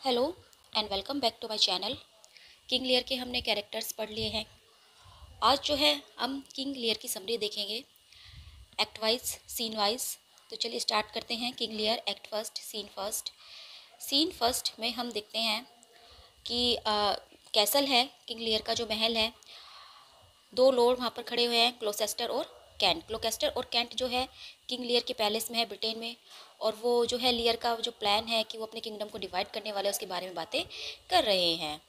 Hello and welcome back to my channel. King Lear के हमने characters पढ़ लिए हैं। आज जो है हम किंग लियर की समरी देखेंगे, एक्ट वाइज, सीन वाइज। तो चलिए स्टार्ट करते हैं। King Lear act first, scene first. Scene first में हम देखते हैं कि कैसल है, किंग लियर का जो महल है। दो लॉर्ड वहाँ पर खड़े हुए हैं, ग्लोसेस्टर और कैंट। ग्लोकेस्टर और कैंट जो है किंग लियर के पैलेस में है, ब्रिटेन में। और वो जो है लियर का जो प्लान है कि वो अपने किंगडम को डिवाइड करने वाले, उसके बारे में बातें कर रहे हैं।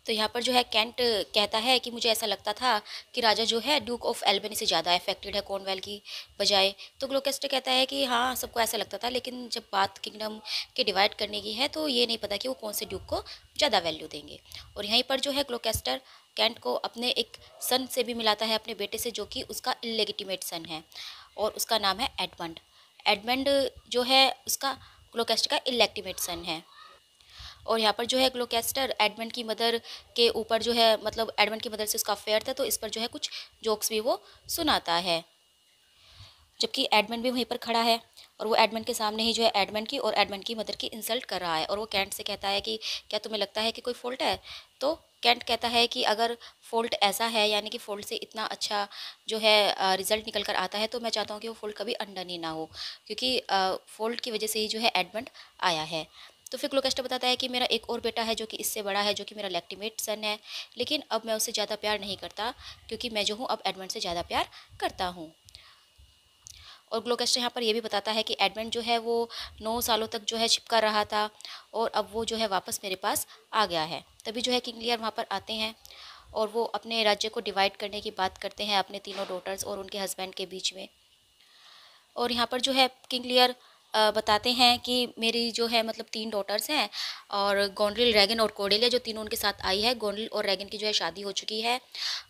तो यहाँ पर जो है कैंट कहता है कि मुझे ऐसा लगता था कि राजा जो है ड्यूक ऑफ एल्बनी से ज़्यादा अफेक्टेड है कॉर्नवेल की बजाय। तो ग्लोकेस्टर कहता है कि हाँ, सबको ऐसा लगता था, लेकिन जब बात किंगडम के डिवाइड करने की है तो ये नहीं पता कि वो कौन से ड्यूक को ज़्यादा वैल्यू देंगे। और यहीं पर जो है ग्लोकेस्टर कैंट को अपने एक सन से भी मिलाता है, अपने बेटे से, जो कि उसका इलेगिटिमेट सन है और उसका नाम है एडमंड। एडमंड जो है उसका ग्लोकेस्टर का इलेक्टिमेट सन है। और यहाँ पर जो है ग्लोकेस्टर एडमंड की मदर के ऊपर जो है, मतलब एडमंड की मदर से उसका अफेयर था, तो इस पर जो है कुछ जोक्स भी वो सुनाता है। जबकि एडमंड भी वहीं पर खड़ा है और वो एडमंड के सामने ही जो है एडमंड की और एडमंड की मदर की इंसल्ट कर रहा है। और वो कैंट से कहता है कि क्या तुम्हें लगता है कि कोई फॉल्ट है? तो कैंट कहता है कि अगर फॉल्ट ऐसा है, यानी कि फॉल्ट से इतना अच्छा जो है रिजल्ट निकल कर आता है, तो मैं चाहता हूँ कि वो फॉल्ट कभी अनडन ही ना हो, क्योंकि फॉल्ट की वजह से ही जो है एडमंड आया है। तो फिर ग्लोकेस्टर बताता है कि मेरा एक और बेटा है जो कि इससे बड़ा है, जो कि मेरा लेक्टिमेट सन है, लेकिन अब मैं उससे ज़्यादा प्यार नहीं करता, क्योंकि मैं जो हूँ अब एडमंड से ज़्यादा प्यार करता हूँ। और ग्लोकेस्टर यहाँ पर यह भी बताता है कि एडमंड जो है वो 9 सालों तक जो है छिपका रहा था और अब वो जो है वापस मेरे पास आ गया है। तभी जो है किंग लियर वहाँ पर आते हैं और वो अपने राज्य को डिवाइड करने की बात करते हैं अपने तीनों डॉटर्स और उनके हस्बैंड के बीच में। और यहाँ पर जो है किंग लियर बताते हैं कि मेरी जो है, मतलब 3 डॉटर्स हैं, और गोंड्रिल, रेगन और कोर्डेलिया, जो तीनों उनके साथ आई है। गोंड्रिल और रेगन की जो है शादी हो चुकी है।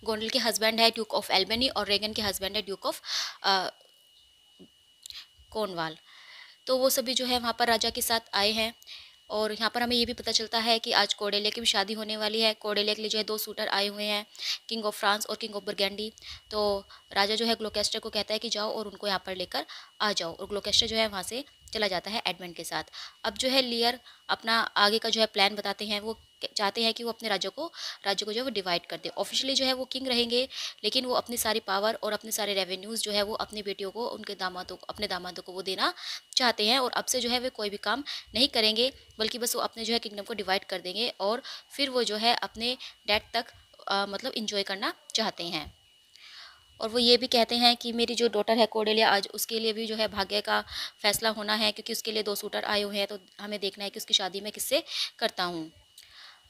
गोंड्रिल के हस्बैंड है ड्यूक ऑफ एल्बनी और रेगन के हस्बैंड है ड्यूक ऑफ कॉर्नवाल। तो वो सभी जो है वहाँ पर राजा के साथ आए हैं। और यहाँ पर हमें ये भी पता चलता है कि आज कोर्डेलिया की भी शादी होने वाली है। कोर्डेलिया के लिए जो है 2 सूटर आए हुए हैं, किंग ऑफ फ्रांस और किंग ऑफ बर्गेंडी। तो राजा जो है ग्लोकेस्टर को कहता है कि जाओ और उनको यहाँ पर लेकर आ जाओ। और ग्लोकेस्टर जो है वहाँ से चला जाता है एडमंड के साथ। अब जो है लियर अपना आगे का जो है प्लान बताते हैं। वो चाहते हैं कि वो अपने राज्य को जो है वो डिवाइड कर दे। ऑफिशियली जो है वो किंग रहेंगे, लेकिन वो अपनी सारी पावर और अपने सारे रेवेन्यूज़ जो है वो अपनी बेटियों को, उनके दामादों को, अपने दामादों को वो देना चाहते हैं। और अब से जो है वे कोई भी काम नहीं करेंगे, बल्कि बस वो अपने जो है किंगडम को डिवाइड कर देंगे और फिर वो जो है अपने डेथ तक मतलब इंजॉय करना चाहते हैं। और वो ये भी कहते हैं कि मेरी जो डॉटर है कोर्डेलिया, आज उसके लिए भी जो है भाग्य का फैसला होना है, क्योंकि उसके लिए 2 सूटर आए हुए हैं। तो हमें देखना है कि उसकी शादी मैं किससे करता हूँ।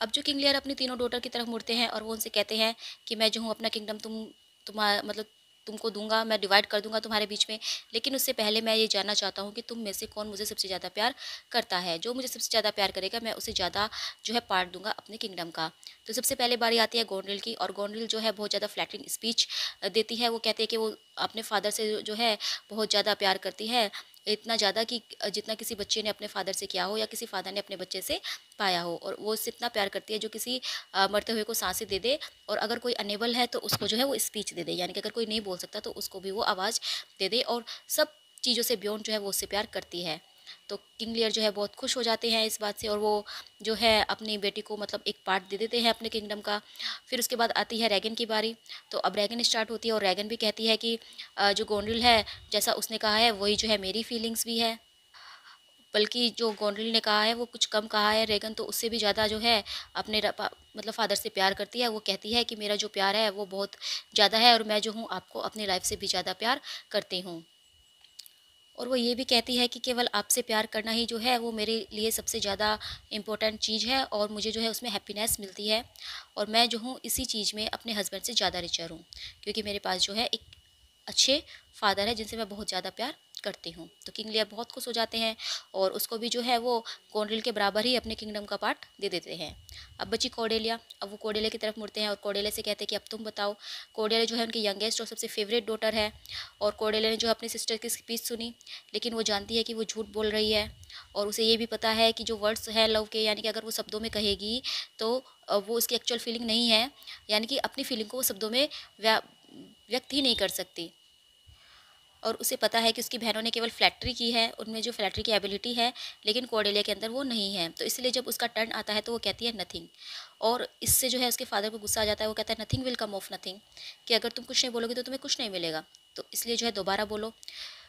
अब जो किंग लियर अपनी तीनों डॉटर की तरफ मुड़ते हैं और वो उनसे कहते हैं कि मैं जो हूँ अपना किंगडम तुम्हारा मतलब तुमको दूंगा, मैं डिवाइड कर दूंगा तुम्हारे बीच में। लेकिन उससे पहले मैं ये जानना चाहता हूँ कि तुम में से कौन मुझे सबसे ज़्यादा प्यार करता है। जो मुझे सबसे ज़्यादा प्यार करेगा मैं उसे ज़्यादा जो है पार्ट दूंगा अपने किंगडम का। तो सबसे पहले बारी आती है गोंड्रिल की। और गोंड्रिल जो है बहुत ज़्यादा फ्लैटरिंग स्पीच देती है। वो कहते हैं कि वो अपने फादर से जो है बहुत ज़्यादा प्यार करती है, इतना ज़्यादा कि जितना किसी बच्चे ने अपने फादर से किया हो या किसी फादर ने अपने बच्चे से पाया हो। और वो उससे इतना प्यार करती है जो किसी मरते हुए को सांसें दे दे। और अगर कोई अनेबल है तो उसको जो है वो स्पीच दे दे, यानी कि अगर कोई नहीं बोल सकता तो उसको भी वो आवाज़ दे दे। और सब चीज़ों से बियॉन्ड जो है वो उससे प्यार करती है। तो किंग लियर जो है बहुत खुश हो जाते हैं इस बात से, और वो जो है अपनी बेटी को मतलब एक पार्ट दे देते हैं अपने किंगडम का। फिर उसके बाद आती है रैगन की बारी। तो अब रैगन स्टार्ट होती है और रैगन भी कहती है कि जो गोंड्रिल है, जैसा उसने कहा है वही जो है मेरी फीलिंग्स भी है। बल्कि जो गोंडलिन ने कहा है वो कुछ कम कहा है। रेगन तो उससे भी ज़्यादा जो है अपने मतलब फादर से प्यार करती है। वो कहती है कि मेरा जो प्यार है वो बहुत ज़्यादा है और मैं जो हूँ आपको अपनी लाइफ से भी ज़्यादा प्यार करती हूँ। और वो ये भी कहती है कि केवल आपसे प्यार करना ही जो है वो मेरे लिए सबसे ज़्यादा इम्पोर्टेंट चीज़ है और मुझे जो है उसमें हैप्पीनेस मिलती है। और मैं जो हूँ इसी चीज़ में अपने हस्बैंड से ज़्यादा रिचर हूँ, क्योंकि मेरे पास जो है एक अच्छे फादर है जिनसे मैं बहुत ज़्यादा प्यार करती हूँ। तो किंग लियर बहुत खुश हो जाते हैं और उसको भी जो है वो कॉर्डेल के बराबर ही अपने किंगडम का पार्ट दे देते हैं। अब बची कॉर्डेलिया। अब वो कॉर्डेलिया की तरफ मुड़ते हैं और कॉर्डेलिया से कहते हैं कि अब तुम बताओ। कॉर्डेलिया जो है उनकी यंगेस्ट और सबसे फेवरेट डॉटर है। और कॉर्डेलिया ने जो अपनी सिस्टर की स्पीच सुनी, लेकिन वो जानती है कि वो झूठ बोल रही है। और उसे ये भी पता है कि जो वर्ड्स है लव के, यानी कि अगर वो शब्दों में कहेगी तो वो उसकी एक्चुअल फीलिंग नहीं है, यानी कि अपनी फीलिंग को वो शब्दों में व्यक्त ही नहीं कर सकती। और उसे पता है कि उसकी बहनों ने केवल फ्लैक्ट्री की है, उनमें जो फ्लैक्ट्री की एबिलिटी है, लेकिन कॉर्डेलिया के अंदर वो नहीं है। तो इसलिए जब उसका टर्न आता है तो वो कहती है नथिंग, और इससे जो है उसके फादर को गुस्सा आ जाता है। वो कहता है nothing will come of nothing, कि अगर तुम कुछ नहीं बोलोगे तो तुम्हें कुछ नहीं मिलेगा, तो इसलिए जो है दोबारा बोलो।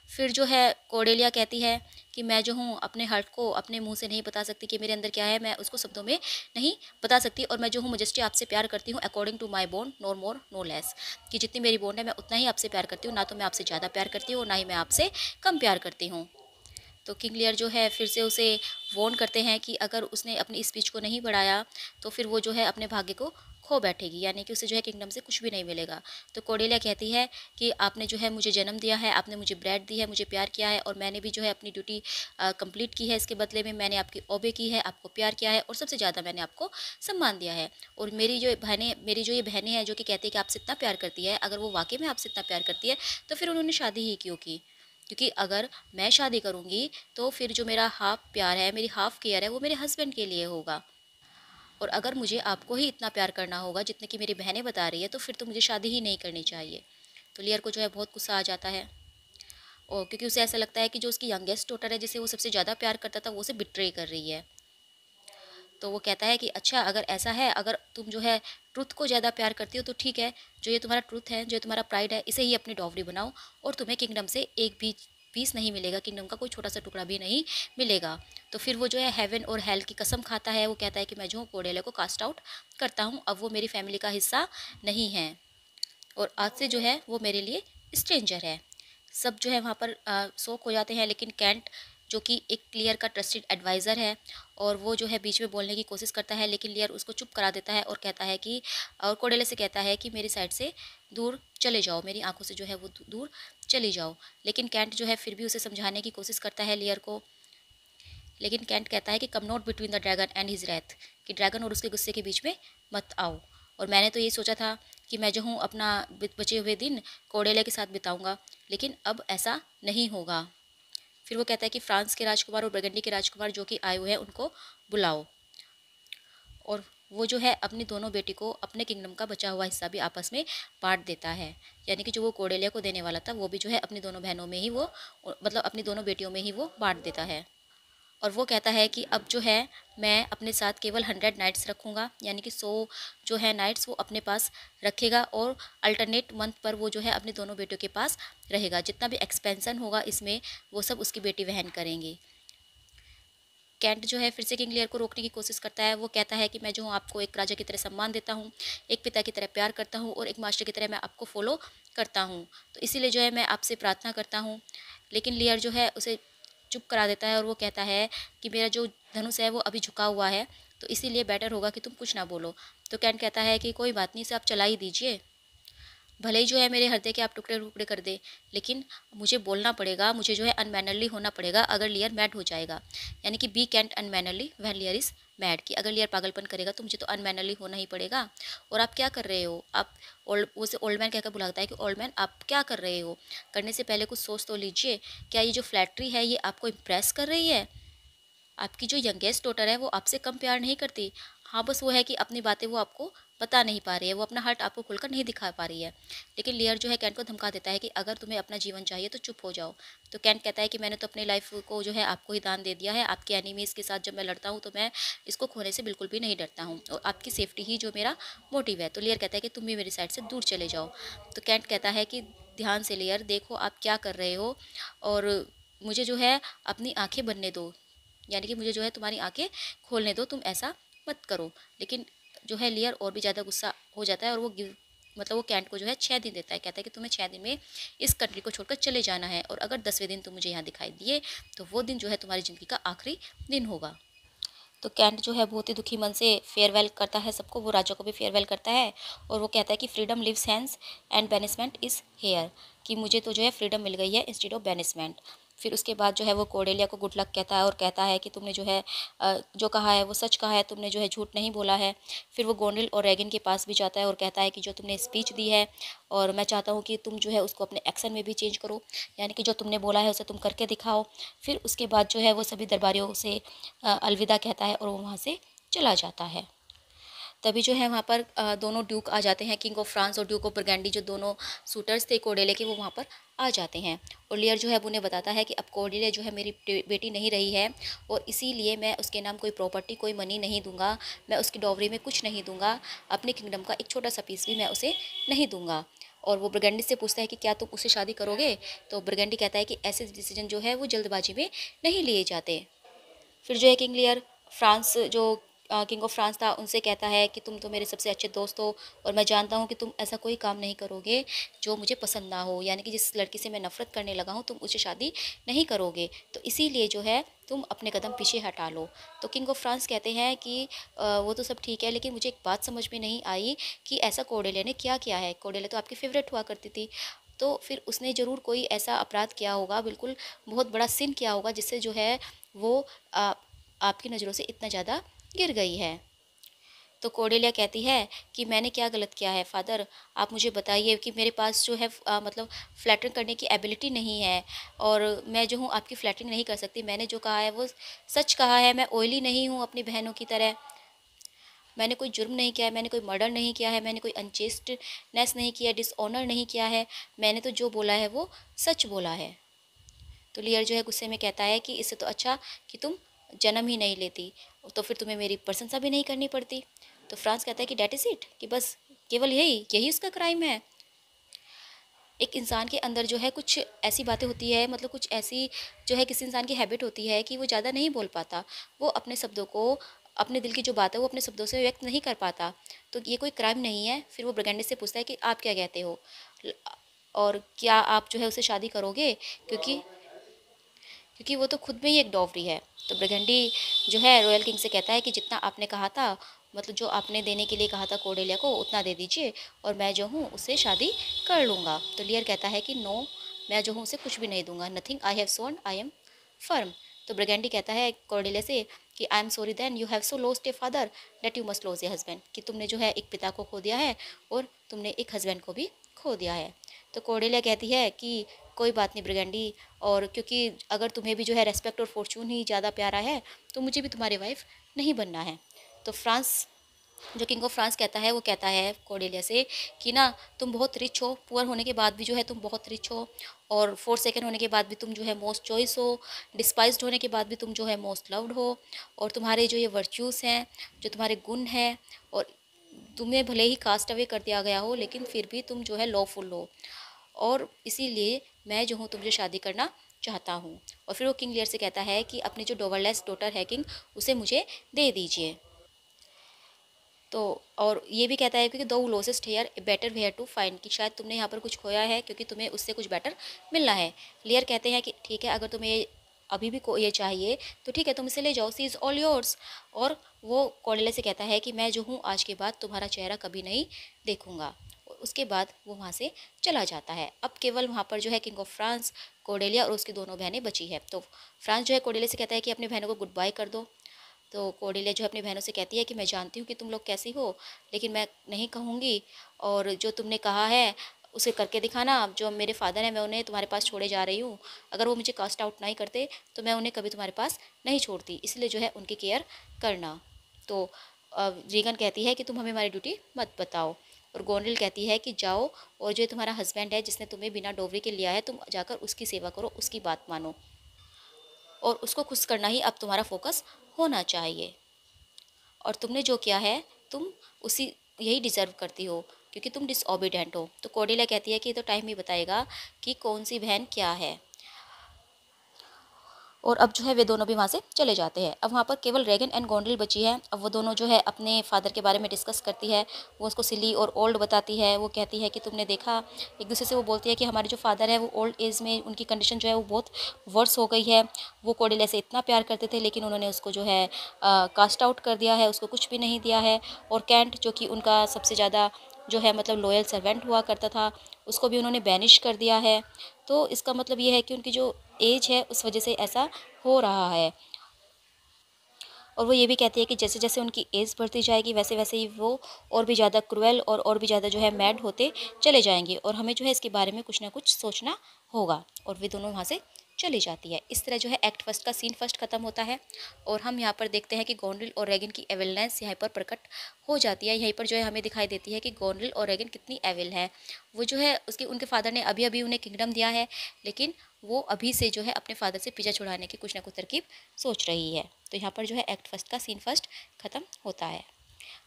फिर जो है कॉर्डेलिया कहती है कि मैं जो हूँ अपने हर्ट को अपने मुंह से नहीं बता सकती कि मेरे अंदर क्या है, मैं उसको शब्दों में नहीं बता सकती, और मैं जो हूँ मजेस्टी आपसे प्यार करती हूँ according to my bond, no more no less, कि जितनी मेरी बॉन्ड है मैं उतना ही आपसे प्यार करती हूँ, ना तो मैं आपसे ज़्यादा प्यार करती हूँ और ना ही मैं आपसे कम प्यार करती हूँ। तो किंग लियर जो है फिर से उसे वॉर्न करते हैं कि अगर उसने अपनी स्पीच को नहीं बढ़ाया तो फिर वो जो है अपने भाग्य को खो बैठेगी, यानी कि उसे जो है किंगडम से कुछ भी नहीं मिलेगा। तो कॉर्डेलिया कहती है कि आपने जो है मुझे जन्म दिया है, आपने मुझे ब्रेड दी है, मुझे प्यार किया है, और मैंने भी जो है अपनी ड्यूटी कंप्लीट की है। इसके बदले में मैंने आपकी ओबे की है, आपको प्यार किया है, और सबसे ज़्यादा मैंने आपको सम्मान दिया है। और मेरी जो ये बहनें हैं जो कि कहती है कि आपसे इतना प्यार करती है, अगर वो वाकई में आपसे इतना प्यार करती है तो फिर उन्होंने शादी ही क्यों की? क्योंकि अगर मैं शादी करूँगी तो फिर जो मेरा हाफ प्यार है, मेरी हाफ केयर है, वो मेरे हस्बैंड के लिए होगा। और अगर मुझे आपको ही इतना प्यार करना होगा जितने कि मेरी बहनें बता रही है, तो फिर तो मुझे शादी ही नहीं करनी चाहिए। तो लियर को जो है बहुत गुस्सा आ जाता है, और क्योंकि उसे ऐसा लगता है कि जो उसकी यंगेस्ट डॉटर है, जिसे वो सबसे ज़्यादा प्यार करता था, वो उसे बिट्रे कर रही है। तो वो कहता है कि अच्छा अगर ऐसा है, अगर तुम जो है ट्रुथ को ज़्यादा प्यार करती हो तो ठीक है, जो ये तुम्हारा ट्रुथ है, जो तुम्हारा प्राइड है, इसे ही अपनी डॉवरी बनाओ, और तुम्हें किंगडम से एक भी पीस नहीं मिलेगा, किंगडम का कोई छोटा सा टुकड़ा भी नहीं मिलेगा। तो फिर वो जो है हेवन और हेल की कसम खाता है। वो कहता है कि मैं जो हूँ कॉर्डेलिया को कास्ट आउट करता हूँ, अब वो मेरी फैमिली का हिस्सा नहीं है, और आज से जो है वो मेरे लिए स्ट्रेंजर है। सब जो है वहाँ पर शौक हो जाते हैं, लेकिन कैंट जो कि एक लियर का ट्रस्टेड एडवाइज़र है, और वो जो है बीच में बोलने की कोशिश करता है, लेकिन लियर उसको चुप करा देता है और कहता है कि, और कोर्डेलिया से कहता है कि मेरी साइड से दूर चले जाओ, मेरी आंखों से जो है वो दूर चली जाओ। लेकिन कैंट जो है फिर भी उसे समझाने की कोशिश करता है लियर को, लेकिन कैंट कहता है कि come not between the dragon and his wrath, कि ड्रैगन और उसके गुस्से के बीच में मत आओ। और मैंने तो ये सोचा था कि मैं जो हूँ अपना बचे हुए दिन कॉर्डेलिया के साथ बिताऊंगा, लेकिन अब ऐसा नहीं होगा। फिर वो कहता है कि फ्रांस के राजकुमार और बरगंडी के राजकुमार जो कि आए हुए हैं उनको बुलाओ, और वो जो है अपनी दोनों बेटी को अपने किंगडम का बचा हुआ हिस्सा भी आपस में बांट देता है, यानी कि जो वो कॉर्डेलिया को देने वाला था वो भी जो है अपनी दोनों बहनों में ही वो, मतलब अपनी दोनों बेटियों में ही वो बांट देता है। और वो कहता है कि अब जो है मैं अपने साथ केवल 100 नाइट्स रखूँगा, यानी कि 100 जो है नाइट्स वो अपने पास रखेगा, और अल्टरनेट मंथ पर वो जो है अपनी दोनों बेटियों के पास रहेगा। जितना भी एक्सपेंसन होगा इसमें वो सब उसकी बेटी वहन करेंगी। कैंट जो है फिर से किंग लियर को रोकने की कोशिश करता है। वो कहता है कि मैं जो हूँ आपको एक राजा की तरह सम्मान देता हूँ, एक पिता की तरह प्यार करता हूँ, और एक मास्टर की तरह मैं आपको फॉलो करता हूँ, तो इसीलिए जो है मैं आपसे प्रार्थना करता हूँ। लेकिन लियर जो है उसे चुप करा देता है, और वो कहता है कि मेरा जो धनुष है वो अभी झुका हुआ है, तो इसीलिए बेटर होगा कि तुम कुछ ना बोलो। तो कैंट कहता है कि कोई बात नहीं, इसे आप चला ही दीजिए, भले ही जो है मेरे हृदय के आप टुकड़े टुकड़े कर दे, लेकिन मुझे बोलना पड़ेगा, मुझे जो है अनमैनरली होना पड़ेगा अगर लियर मैड हो जाएगा, यानी कि be Kent unmannerly when Lear is mad, कि अगर लियर पागलपन करेगा तो मुझे तो अनमैनरली होना ही पड़ेगा। और आप क्या कर रहे हो, आप ओल्ड, उसे ओल्ड मैन कहकर बुलाता है कि ओल्ड मैन आप क्या कर रहे हो, करने से पहले कुछ सोच तो लीजिए, क्या ये जो फ्लैट्री है ये आपको इम्प्रेस कर रही है? आपकी जो यंगेस्ट डॉटर है वो आपसे कम प्यार नहीं करती। हाँ, बस वो है कि अपनी बातें वो आपको बता नहीं पा रही है, वो अपना हार्ट आपको खुलकर नहीं दिखा पा रही है। लेकिन लियर जो है कैंट को धमका देता है कि अगर तुम्हें अपना जीवन चाहिए तो चुप हो जाओ। तो कैंट कहता है कि मैंने तो अपनी लाइफ को जो है आपको ही दान दे दिया है, आपके एनिमीज़ के साथ जब मैं लड़ता हूँ तो मैं इसको खोने से बिल्कुल भी नहीं डरता हूँ, और आपकी सेफ्टी ही जो मेरा मोटिव है। तो लियर कहता है कि तुम भी मेरी साइड से दूर चले जाओ। तो कैंट कहता है कि ध्यान से लियर देखो आप क्या कर रहे हो, और मुझे जो है अपनी आंखें बनने दो, यानी कि मुझे जो है तुम्हारी आंखें खोलने दो, तुम ऐसा मत करो। लेकिन जो है लियर और भी ज़्यादा गुस्सा हो जाता है, और वो मतलब वो कैंट को जो है 6 दिन देता है, कहता है कि तुम्हें 6 दिन में इस कंट्री को छोड़कर चले जाना है, और अगर 10वें दिन तुम मुझे यहाँ दिखाई दिए तो वो दिन जो है तुम्हारी ज़िंदगी का आखिरी दिन होगा। तो कैंट जो है बहुत ही दुखी मन से फेयरवेल करता है सबको, वो राजा को भी फेयरवेल करता है, और वो कहता है कि freedom lives hence and banishment is here, कि मुझे तो जो है फ्रीडम मिल गई है इंस्टेड ऑफ बैनिसमेंट। फिर उसके बाद जो है वो कॉर्डेलिया को गुड लक कहता है, और कहता है कि तुमने जो है जो कहा है वो सच कहा है, तुमने जो है झूठ नहीं बोला है। फिर वो गोंडल और रेगन के पास भी जाता है और कहता है कि जो तुमने स्पीच दी है, और मैं चाहता हूँ कि तुम जो है उसको अपने एक्शन में भी चेंज करो, यानी कि जो तुमने बोला है उसे तुम करके दिखाओ। फिर उसके बाद जो है वो सभी दरबारियों से अलविदा कहता है, और वो वहाँ से चला जाता है। तभी जो है वहाँ पर दोनों ड्यूक आ जाते हैं, किंग ऑफ फ्रांस और ड्यूक ऑफ बरगैंडी, जो दोनों सूटर्स थे कोर्डेले के, वो वहाँ पर आ जाते हैं। और लियर जो है वो उन्हें बताता है कि अब कोर्डेले जो है मेरी बेटी नहीं रही है, और इसीलिए मैं उसके नाम कोई प्रॉपर्टी, कोई मनी नहीं दूंगा, मैं उसकी डॉवरी में कुछ नहीं दूंगा, अपने किंगडम का एक छोटा सा पीस भी मैं उसे नहीं दूंगा। और वो बरगैंडी से पूछता है कि क्या तुम उससे शादी करोगे? तो बरगैंडी कहता है कि ऐसे डिसीजन जो है वो जल्दबाजी में नहीं लिए जाते। फिर जो है किंग लियर फ्रांस, जो किंग ऑफ फ्रांस था, उनसे कहता है कि तुम तो मेरे सबसे अच्छे दोस्त हो, और मैं जानता हूँ कि तुम ऐसा कोई काम नहीं करोगे जो मुझे पसंद ना हो, यानी कि जिस लड़की से मैं नफ़रत करने लगा हूँ तुम उससे शादी नहीं करोगे, तो इसीलिए जो है तुम अपने कदम पीछे हटा लो। तो किंग ऑफ फ्रांस कहते हैं कि वो तो सब ठीक है, लेकिन मुझे एक बात समझ में नहीं आई कि ऐसा कोर्डेले ने क्या किया है। कोर्डेले तो आपकी फेवरेट हुआ करती थी, तो फिर उसने ज़रूर कोई ऐसा अपराध किया होगा, बिल्कुल बहुत बड़ा सिन किया होगा, जिससे जो है वो आपकी नज़रों से इतना ज़्यादा गिर गई है। तो कोर्डेलिया कहती है कि मैंने क्या गलत किया है फादर, आप मुझे बताइए कि मेरे पास जो है मतलब फ्लैटरिंग करने की एबिलिटी नहीं है, और मैं जो हूँ आपकी फ्लैटरिंग नहीं कर सकती। मैंने जो कहा है वो सच कहा है, मैं ऑयली नहीं हूँ अपनी बहनों की तरह, मैंने कोई जुर्म नहीं किया है, मैंने कोई मर्डर नहीं किया है, मैंने कोई अनचेस्टनेस नहीं किया, डिसऑनर नहीं किया है, मैंने तो जो बोला है वो सच बोला है। तो लियर जो है गुस्से में कहता है कि इससे तो अच्छा कि तुम जन्म ही नहीं लेती, तो फिर तुम्हें मेरी प्रशंसा भी नहीं करनी पड़ती। तो फ्रांस कहता है कि डेट इज़ इट, कि बस केवल यही यही उसका क्राइम है। एक इंसान के अंदर जो है कुछ ऐसी बातें होती है, मतलब कुछ ऐसी जो है किसी इंसान की हैबिट होती है कि वो ज़्यादा नहीं बोल पाता, वो अपने शब्दों को, अपने दिल की जो बात है वो अपने शब्दों से व्यक्त नहीं कर पाता, तो ये कोई क्राइम नहीं है। फिर वो ब्रिगेंडी से पूछता है कि आप क्या कहते हो, और क्या आप जो है उसे शादी करोगे, क्योंकि क्योंकि वो तो खुद में ही एक डॉवरी है। तो ब्रिगेंडी जो है रॉयल किंग से कहता है कि जितना आपने कहा था, मतलब जो आपने देने के लिए कहा था कोर्डेलिया को, उतना दे दीजिए, और मैं जो हूँ उससे शादी कर लूँगा। तो लियर कहता है कि नो, मैं जो हूँ उसे कुछ भी नहीं दूंगा, nothing I have sworn I am firm. तो ब्रिगेंडी कहता है कोर्डेलिया से कि I am sorry then you have so lost a father that you must lose a husband, कि तुमने जो है एक पिता को खो दिया है और तुमने एक हस्बैंड को भी खो दिया है। तो कोर्डेलिया कहती है कि कोई बात नहीं ब्रिगेंडी, और क्योंकि अगर तुम्हें भी जो है रेस्पेक्ट और फॉर्चून ही ज़्यादा प्यारा है, तो मुझे भी तुम्हारी वाइफ नहीं बनना है। तो फ्रांस, जो किंग ऑफ फ्रांस कहता है, वो कहता है कोर्डेलिया से कि ना तुम बहुत रिच हो, पुअर होने के बाद भी जो है तुम बहुत रिच हो, और 4 सेकंड होने के बाद भी तुम जो है मोस्ट चॉइस हो, डिस्पाइज्ड होने के बाद भी तुम जो है मोस्ट लव्ड हो, और तुम्हारे जो ये वर्च्यूज़ हैं, जो तुम्हारे गुण हैं, और तुम्हें भले ही कास्ट अवे कर दिया गया हो, लेकिन फिर भी तुम जो है लॉफुल हो, और इसीलिए मैं जो हूँ तुमसे शादी करना चाहता हूँ। और फिर वो किंग लियर से कहता है कि अपनी जो डॉवरलेस डॉटर है किंग, उसे मुझे दे दीजिए। तो और ये भी कहता है कि thou losest here better where to find, कि शायद तुमने यहाँ पर कुछ खोया है क्योंकि तुम्हें उससे कुछ बेटर मिलना है। लियर कहते हैं कि ठीक है, अगर तुम्हें अभी भी को ये चाहिए तो ठीक है, तुम इसे ले जाओ, सी इज़ ऑल योर्स। और वो कोर्डेलिया से कहता है कि मैं जो हूँ आज के बाद तुम्हारा चेहरा कभी नहीं देखूंगा। उसके बाद वो वहाँ से चला जाता है। अब केवल वहाँ पर जो है किंग ऑफ फ्रांस, कोर्डेलिया और उसकी दोनों बहनें बची है। तो फ्रांस जो है कोर्डेलिया से कहता है कि अपनी बहनों को गुड बाय कर दो। तो कोर्डेलिया जो अपनी बहनों से कहती है कि मैं जानती हूँ कि तुम लोग कैसी हो, लेकिन मैं नहीं कहूँगी, और जो तुमने कहा है उसे करके दिखाना। जो मेरे फादर हैं, मैं उन्हें तुम्हारे पास छोड़े जा रही हूँ, अगर वो मुझे कास्ट आउट नहीं करते तो मैं उन्हें कभी तुम्हारे पास नहीं छोड़ती, इसलिए जो है उनकी केयर करना। तो रीगन कहती है कि तुम हमें हमारी ड्यूटी मत बताओ, और गोनरिल कहती है कि जाओ, और जो तुम्हारा हस्बैंड है जिसने तुम्हें बिना डोवरी के लिया है, तुम जाकर उसकी सेवा करो, उसकी बात मानो, और उसको खुश करना ही अब तुम्हारा फोकस होना चाहिए। और तुमने जो किया है तुम उसी यही डिज़र्व करती हो, क्योंकि तुम डिसओबीडेंट हो। तो कोर्डेलिया कहती है कि ये तो टाइम ही बताएगा कि कौन सी बहन क्या है। और अब जो है वे दोनों भी वहाँ से चले जाते हैं। अब वहाँ पर केवल रेगन एंड गोंडल बची है। अब वो दोनों जो है अपने फादर के बारे में डिस्कस करती है। वो उसको सिली और ओल्ड बताती है। वो कहती है कि तुमने देखा, एक दूसरे से वो बोलती है कि हमारे जो फादर है वो ओल्ड एज में उनकी कंडीशन जो है वो बहुत वर्स हो गई है। वो कोर्डेलिया से इतना प्यार करते थे, लेकिन उन्होंने उसको जो है कास्ट आउट कर दिया है, उसको कुछ भी नहीं दिया है। और कैंट, जो कि उनका सबसे ज़्यादा जो है मतलब लॉयल सर्वेंट हुआ करता था, उसको भी उन्होंने बैनिश कर दिया है। तो इसका मतलब ये है कि उनकी जो एज है उस वजह से ऐसा हो रहा है। और वो ये भी कहती है कि जैसे जैसे उनकी एज बढ़ती जाएगी वैसे वैसे ही वो और भी ज़्यादा क्रूएल और भी ज़्यादा जो है मैड होते चले जाएंगे, और हमें जो है इसके बारे में कुछ ना कुछ सोचना होगा। और वे दोनों वहाँ से चली जाती है। इस तरह जो है एक्ट फर्स्ट का सीन फर्स्ट खत्म होता है और हम यहाँ पर देखते हैं कि गोनरिल और रेगन की एविलनेस यहाँ पर प्रकट हो जाती है। यहीं पर जो है हमें दिखाई देती है कि गोनरिल और रेगन कितनी एविल है। वो जो है उसके उनके फादर ने अभी अभी उन्हें किंगडम दिया है, लेकिन वो अभी से जो है अपने फादर से पीछा छुड़ाने की कुछ ना कुछ तरकीब सोच रही है। तो यहाँ पर जो है एक्ट फर्स्ट का सीन फर्स्ट खत्म होता है।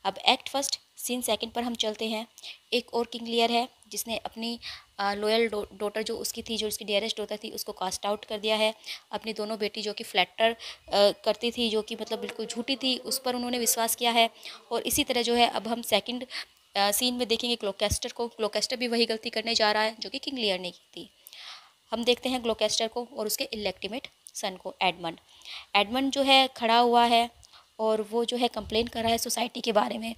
अब एक्ट फर्स्ट सीन सेकंड पर हम चलते हैं। एक और किंग लियर है जिसने अपनी लॉयल डॉटर जो उसकी थी, जो उसकी डियरेस्ट डॉटर थी, उसको कास्ट आउट कर दिया है। अपनी दोनों बेटी जो कि फ्लैटर करती थी, जो कि मतलब बिल्कुल झूठी थी, उस पर उन्होंने विश्वास किया है। और इसी तरह जो है अब हम सेकंड सीन में देखेंगे ग्लोकेस्टर को। ग्लोकेस्टर भी वही गलती करने जा रहा है जो कि किंग लियर ने की थी। हम देखते हैं ग्लोकेस्टर को और उसके इलेक्टिमेट सन को, एडमंड। एडमंड जो है खड़ा हुआ है और वो जो है कंप्लेन कर रहा है सोसाइटी के बारे में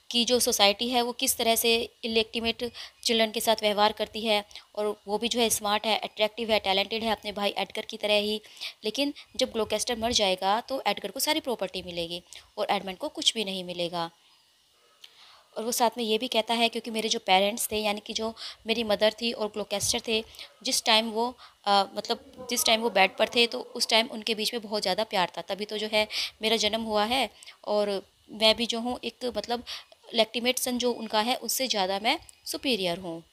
कि जो सोसाइटी है वो किस तरह से इलेक्टिमेट चिल्ड्रन के साथ व्यवहार करती है। और वो भी जो है स्मार्ट है, अट्रैक्टिव है, टैलेंटेड है अपने भाई एडगर की तरह ही। लेकिन जब ग्लोकेस्टर मर जाएगा तो एडगर को सारी प्रॉपर्टी मिलेगी और एडमंड को कुछ भी नहीं मिलेगा। और वो साथ में ये भी कहता है क्योंकि मेरे जो पेरेंट्स थे, यानी कि जो मेरी मदर थी और ग्लोकेस्टर थे, जिस टाइम वो मतलब जिस टाइम वो बेड पर थे तो उस टाइम उनके बीच में बहुत ज़्यादा प्यार था, तभी तो जो है मेरा जन्म हुआ है। और मैं भी जो हूँ एक मतलब लेक्टिमेट सन जो उनका है उससे ज़्यादा मैं सुपीरियर हूँ।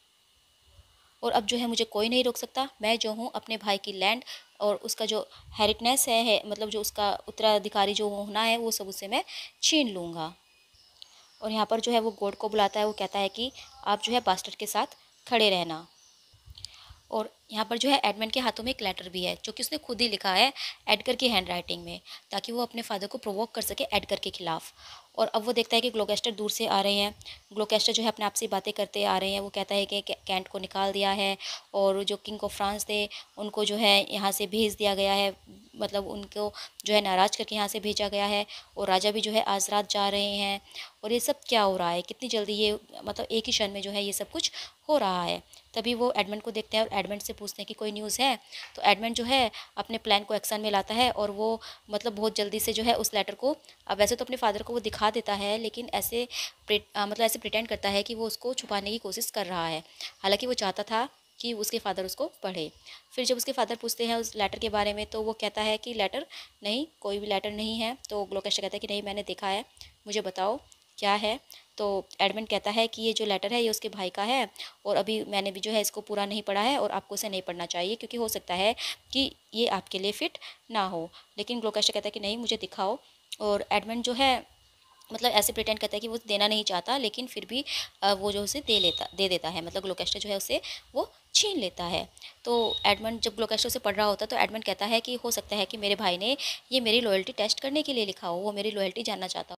और अब जो है मुझे कोई नहीं रोक सकता। मैं जो हूँ अपने भाई की लैंड और उसका जो हेरिटनेस है मतलब जो उसका उत्तराधिकारी जो होना है वो सब उससे मैं छीन लूँगा। और यहाँ पर जो है वो गॉड को बुलाता है। वो कहता है कि आप जो है बास्टर्ड के साथ खड़े रहना। और यहाँ पर जो है एडमंड के हाथों में एक लेटर भी है जो कि उसने खुद ही लिखा है एडगर की हैंड राइटिंग में, ताकि वो अपने फादर को प्रोवोक कर सके एडगर के खिलाफ। और अब वो देखता है कि ग्लोकेस्टर दूर से आ रहे हैं। ग्लोकेस्टर जो है अपने आप से बातें करते आ रहे हैं। वो कहता है कि कैंट को निकाल दिया है और जो किंग ऑफ फ्रांस थे उनको जो है यहाँ से भेज दिया गया है, मतलब उनको जो है नाराज़ करके यहाँ से भेजा गया है। और राजा भी जो है आज रात जा रहे हैं। और ये सब क्या हो रहा है, कितनी जल्दी ये मतलब एक ही क्षण में जो है ये सब कुछ हो रहा है। तभी वो एडमंड को देखते हैं और एडमंड से पूछते हैं कि कोई न्यूज़ है। तो एडमंड जो है अपने प्लान को एक्शन में लाता है और वो मतलब बहुत जल्दी से जो है उस लेटर को, अब वैसे तो अपने फादर को वो दिखा देता है, लेकिन ऐसे मतलब ऐसे प्रिटेंड करता है कि वो उसको छुपाने की कोशिश कर रहा है। हालांकि वो चाहता था कि उसके फादर उसको पढ़े। फिर जब उसके फादर पूछते हैं उस लेटर के बारे में तो वो कहता है कि लेटर नहीं, कोई भी लेटर नहीं है। तो ग्लोकेस्टर कहता है कि नहीं, मैंने देखा है, मुझे बताओ क्या है। तो एडमंड कहता है कि ये जो लेटर है ये उसके भाई का है और अभी मैंने भी जो है इसको पूरा नहीं पढ़ा है और आपको इसे नहीं पढ़ना चाहिए क्योंकि हो सकता है कि ये आपके लिए फिट ना हो। लेकिन ग्लोकेस्टर कहता है कि नहीं, मुझे दिखाओ। और एडमंड जो है मतलब ऐसे प्रिटेंड करता है कि वो देना नहीं चाहता, लेकिन फिर भी वो जो उसे दे देता है, मतलब ग्लोकेस्टर जो है उसे वो छीन लेता है। तो एडमंड जब ग्लोकेस्टर से पढ़ रहा होता है तो एडमंड कहता है कि हो सकता है कि मेरे भाई ने ये मेरी लॉयल्टी टेस्ट करने के लिए लिखा हो, वो मेरी लॉयल्टी जानना चाहता हो।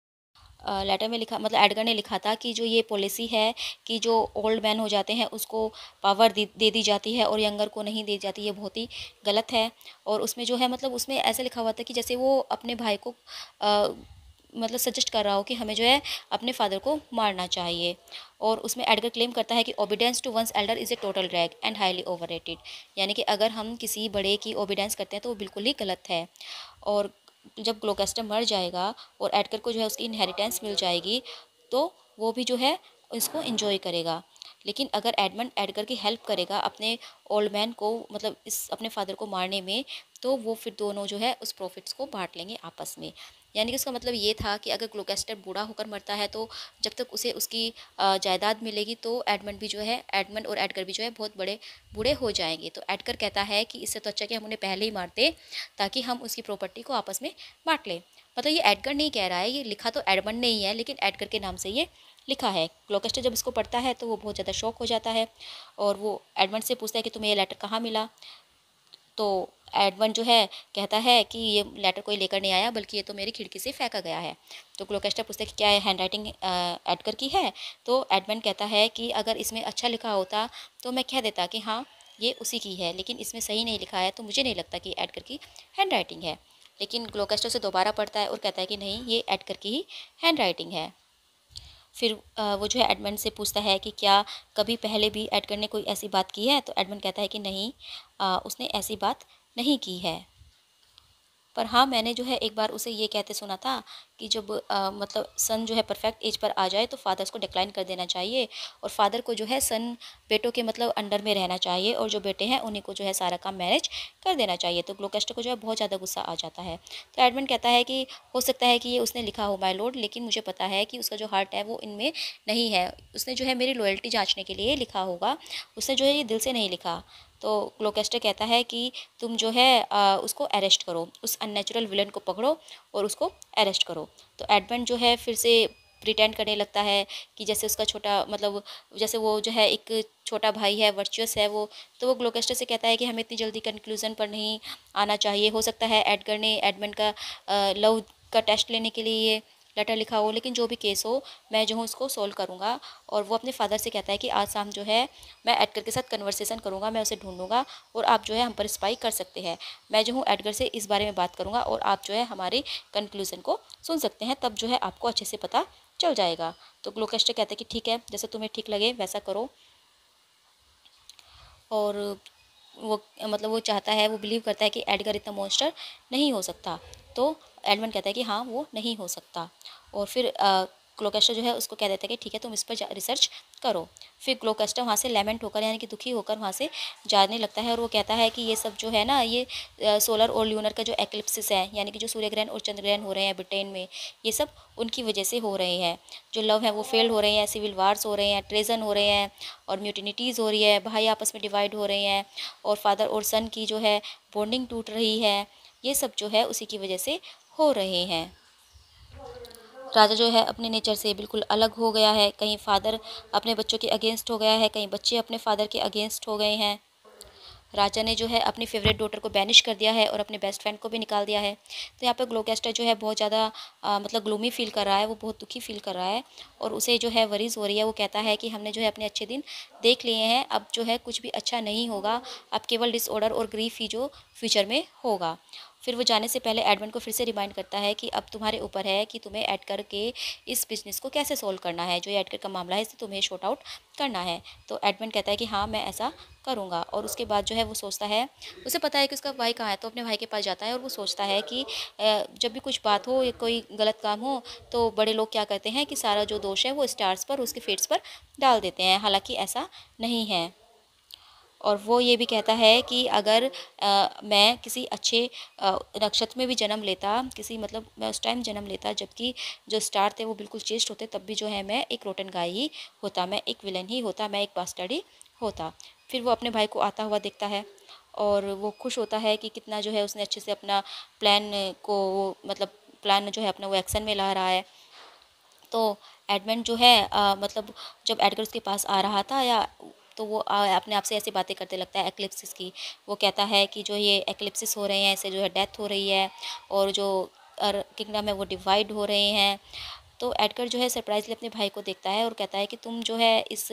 लेटर में लिखा मतलब एडगर ने लिखा था कि जो ये पॉलिसी है कि जो ओल्ड मैन हो जाते हैं उसको पावर दे दी जाती है और यंगर को नहीं दी जाती, ये बहुत ही गलत है। और उसमें जो है मतलब उसमें ऐसा लिखा हुआ था कि जैसे वो अपने भाई को मतलब सजेस्ट कर रहा हो कि हमें जो है अपने फादर को मारना चाहिए। और उसमें एडगर क्लेम करता है कि obedience to one's elder is a total drag and highly overrated, यानी कि अगर हम किसी बड़े की ओबीडेंस करते हैं तो वो बिल्कुल ही गलत है। और जब ग्लोकेस्टर मर जाएगा और एडगर को जो है उसकी इनहेरिटेंस मिल जाएगी तो वो भी जो है इसको इंजॉय करेगा। लेकिन अगर एडमंड एडगर की हेल्प करेगा अपने ओल्ड मैन को मतलब इस अपने फादर को मारने में, तो वो फिर दोनों जो है उस प्रॉफिट्स को बांट लेंगे आपस में। यानी कि उसका मतलब ये था कि अगर ग्लोकेस्टर बूढ़ा होकर मरता है तो जब तक उसे उसकी जायदाद मिलेगी तो एडमंड भी जो है, एडमंड और एडगर भी जो है बहुत बड़े बूढ़े हो जाएंगे। तो एडगर कहता है कि इससे तो अच्छा कि हम उन्हें पहले ही मारते ताकि हम उसकी प्रॉपर्टी को आपस में बांट लें। मतलब ये एडगर नहीं कह रहा है, ये लिखा तो एडमंड ने ही है, लेकिन एडगर के नाम से ये लिखा है। ग्लोकेस्टर जब इसको पढ़ता है तो वो बहुत ज़्यादा शॉक हो जाता है और वो एडमंड से पूछता है कि तुम्हें ये लेटर कहाँ मिला। तो एडमंड जो है कहता है कि ये लेटर कोई लेकर नहीं आया, बल्कि ये तो मेरी खिड़की से फेंका गया है। तो ग्लोकेस्टर पूछता है कि क्या हैंड राइटिंग एडगर की है। तो एडमंड कहता है कि अगर इसमें अच्छा लिखा होता तो मैं कह देता कि हाँ ये उसी की है, लेकिन इसमें सही नहीं लिखा है तो मुझे नहीं लगता कि एडगर की हैंड राइटिंग है। लेकिन ग्लोकेस्टर से दोबारा पढ़ता है और कहता है कि नहीं, ये एडगर की ही हैंड राइटिंग है। फिर वो जो है एडमंड से पूछता है कि क्या कभी पहले भी एडगर ने कोई ऐसी बात की है। तो एडमंड कहता है कि नहीं, उसने ऐसी बात नहीं की है। पर हाँ, मैंने जो है एक बार उसे ये कहते सुना था कि जब मतलब सन जो है परफेक्ट एज पर आ जाए तो फादर्स को डिक्लाइन कर देना चाहिए, और फादर को जो है सन बेटों के मतलब अंडर में रहना चाहिए, और जो बेटे हैं उन्हीं को जो है सारा काम मैनेज कर देना चाहिए। तो ग्लोकेस्टर को जो है बहुत ज़्यादा गुस्सा आ जाता है। तो एडमंड कहता है कि हो सकता है कि ये उसने लिखा हो माय लॉर्ड, लेकिन मुझे पता है कि उसका जो हार्ट है वो इनमें नहीं है। उसने जो है मेरी लॉयल्टी जांचने के लिए लिखा होगा, उसने जो है ये दिल से नहीं लिखा। तो ग्लोकेस्टर कहता है कि तुम जो है उसको अरेस्ट करो, उस अननेचुरल विलन को पकड़ो और उसको अरेस्ट करो। तो एडमंड जो है फिर से प्रिटेंड करने लगता है कि जैसे उसका छोटा मतलब जैसे वो जो है एक छोटा भाई है, वर्चुअस है वो। तो वो ग्लोकेस्टर से कहता है कि हमें इतनी जल्दी कंक्लूजन पर नहीं आना चाहिए, हो सकता है एडगर ने एडमंड का लव का टेस्ट लेने के लिए ये लेटर लिखा हो, लेकिन जो भी केस हो मैं जो हूँ उसको सोल्व करूँगा। और वो अपने फादर से कहता है कि आज शाम जो है मैं एडगर के साथ कन्वर्सेशन करूँगा, मैं उसे ढूंढूंगा और आप जो है हम पर स्पाई कर सकते हैं। मैं जो हूँ एडगर से इस बारे में बात करूँगा और आप जो है हमारे कंक्लूजन को सुन सकते हैं, तब जो है आपको अच्छे से पता चल जाएगा। तो ग्लोकेस्टर कहते हैं कि ठीक है, जैसे तुम्हें ठीक लगे वैसा करो। और वो मतलब वो चाहता है, वो बिलीव करता है कि एडगर इतना मॉन्स्टर नहीं हो सकता। तो एडमंड कहता है कि हाँ वो नहीं हो सकता। और फिर ग्लोकेस्टर जो है उसको कह देता है कि ठीक है तुम इस पर रिसर्च करो। फिर ग्लोकेस्टर वहाँ से लेमेंट होकर यानी कि दुखी होकर वहाँ से जाने लगता है, और वो कहता है कि ये सब जो है ना, ये सोलर और ल्यूनर का जो एक्लिप्सिस है, यानी कि जो सूर्य ग्रहण और चंद्र ग्रहण हो रहे हैं ब्रिटेन में, ये सब उनकी वजह से हो रहे हैं। जो लव है वो फेल्ड हो रहे हैं, सिविल वार्स हो रहे हैं, ट्रेजन हो रहे हैं, और म्यूटिनिटीज़ हो रही है, भाई आपस में डिवाइड हो रहे हैं, और फादर और सन की जो है बॉन्डिंग टूट रही है। ये सब जो है उसी की वजह से हो रहे हैं। राजा जो है अपने नेचर से बिल्कुल अलग हो गया है, कहीं फादर अपने बच्चों के अगेंस्ट हो गया है, कहीं बच्चे अपने फादर के अगेंस्ट हो गए हैं। राजा ने जो है अपनी फेवरेट डॉटर को बैनिश कर दिया है और अपने बेस्ट फ्रेंड को भी निकाल दिया है। तो यहाँ पर ग्लोकेस्टर जो है बहुत ज़्यादा मतलब ग्लूमी फील कर रहा है, वो बहुत दुखी फील कर रहा है, और उसे जो है वरीज हो रही है। वो कहता है कि हमने जो है अपने अच्छे दिन देख लिए हैं, अब जो है कुछ भी अच्छा नहीं होगा, अब केवल डिसऑर्डर और ग्रीफ ही जो फ्यूचर में होगा। फिर वो जाने से पहले एडमंड को फिर से रिमाइंड करता है कि अब तुम्हारे ऊपर है कि तुम्हें एडगर के इस बिजनेस को कैसे सोल्व करना है, जो ये एडगर का मामला है इसे तुम्हें शॉर्ट आउट करना है। तो एडमंड कहता है कि हाँ मैं ऐसा करूँगा। और उसके बाद जो है वो सोचता है, उसे पता है कि उसका भाई कहाँ है, तो अपने भाई के पास जाता है और वो सोचता है कि जब भी कुछ बात हो या कोई गलत काम हो तो बड़े लोग क्या करते हैं कि सारा जो दोष है वो स्टार्स पर, उसके फेट्स पर डाल देते हैं, हालांकि ऐसा नहीं है। और वो ये भी कहता है कि अगर मैं किसी अच्छे नक्षत्र में भी जन्म लेता, किसी मतलब मैं उस टाइम जन्म लेता जबकि जो स्टार थे वो बिल्कुल चेस्ट होते, तब भी जो है मैं एक रोटन गाय ही होता, मैं एक विलन ही होता, मैं एक बास्टर्ड ही होता। फिर वो अपने भाई को आता हुआ देखता है और वो खुश होता है कि कितना जो है उसने अच्छे से अपना प्लान को मतलब प्लान जो है अपना वो एक्शन में ला रहा है। तो एडमंड जो है मतलब जब एडगर उसके पास आ रहा था या तो वो अपने आप से ऐसी बातें करते लगता है एक्लिप्सिस की। वो कहता है कि जो ये एक्लिप्सिस हो रहे हैं इससे जो है डेथ हो रही है, और जो किंगडम है वो डिवाइड हो रहे हैं। तो एडगर जो है सरप्राइजली अपने भाई को देखता है और कहता है कि तुम जो है इस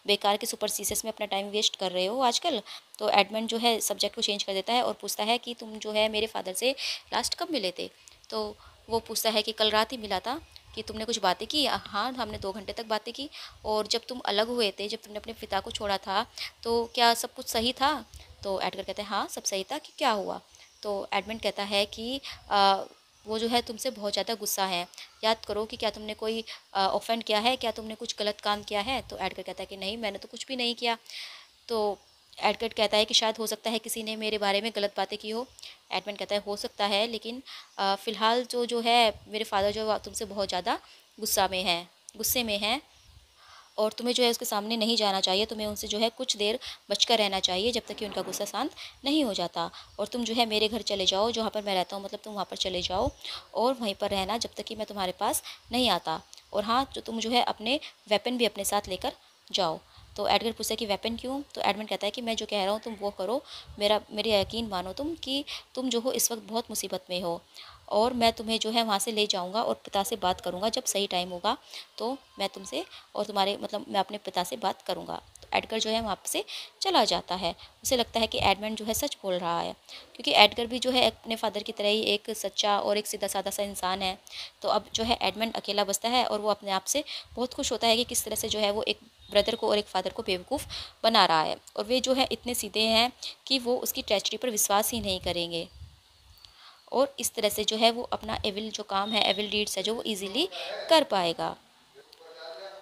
बेकार के सुपरस्टिशंस में अपना टाइम वेस्ट कर रहे हो आजकल। तो एडमंड जो है सब्जेक्ट को चेंज कर देता है और पूछता है कि तुम जो है मेरे फादर से लास्ट कब मिले थे। तो वो पूछता है कि कल रात ही मिला था। कि तुमने कुछ बातें की? हाँ हमने 2 घंटे तक बातें की। और जब तुम अलग हुए थे, जब तुमने अपने पिता को छोड़ा था, तो क्या सब कुछ सही था? तो एडगर कहते हैं हाँ सब सही था। कि क्या हुआ? तो एडमंड कहता है कि वो जो है तुमसे बहुत ज़्यादा गुस्सा है, याद करो कि क्या तुमने कोई ऑफेंड किया है, क्या तुमने कुछ गलत काम किया है? तो एडगर कहता है कि नहीं मैंने तो कुछ भी नहीं किया। तो एडमंड कहता है कि शायद हो सकता है किसी ने मेरे बारे में गलत बातें की हो। एडमंड कहता है हो सकता है, लेकिन फ़िलहाल जो है मेरे फादर जो तुमसे बहुत ज़्यादा गुस्से में हैं, और तुम्हें जो है उसके सामने नहीं जाना चाहिए, तुम्हें उनसे जो है कुछ देर बचकर रहना चाहिए जब तक कि उनका गुस्सा शांत नहीं हो जाता। और तुम जो है मेरे घर चले जाओ, जहाँ पर मैं रहता हूँ, मतलब तुम वहाँ पर चले जाओ और वहीं पर रहना जब तक कि मैं तुम्हारे पास नहीं आता। और हाँ जो तुम जो है अपने वेपन भी अपने साथ लेकर जाओ। तो एडगर पूछता है कि वेपन क्यों? तो एडमंड कहता है कि मैं जो कह रहा हूँ तुम वो करो, मेरी यकीन मानो तुम कि तुम जो हो इस वक्त बहुत मुसीबत में हो, और मैं तुम्हें जो है वहाँ से ले जाऊँगा और पिता से बात करूँगा जब सही टाइम होगा। तो मैं तुमसे और तुम्हारे मतलब मैं अपने पिता से बात करूँगा। तो एडगर जो है वहाँ से चला जाता है। उसे लगता है कि एडमंड जो है सच बोल रहा है, क्योंकि एडगर भी जो है अपने फादर की तरह ही एक सच्चा और एक सीधा साधा सा इंसान है। तो अब जो है एडमंड अकेला बचता है और वो अपने आप से बहुत खुश होता है कि किस तरह से जो है वो एक ब्रदर को और एक फादर को बेवकूफ़ बना रहा है, और वे जो है इतने सीधे हैं कि वो उसकी ट्रेजेडी पर विश्वास ही नहीं करेंगे। और इस तरह से जो है वो अपना एविल जो काम है, एविल डीड्स है जो वो ईजिली कर पाएगा।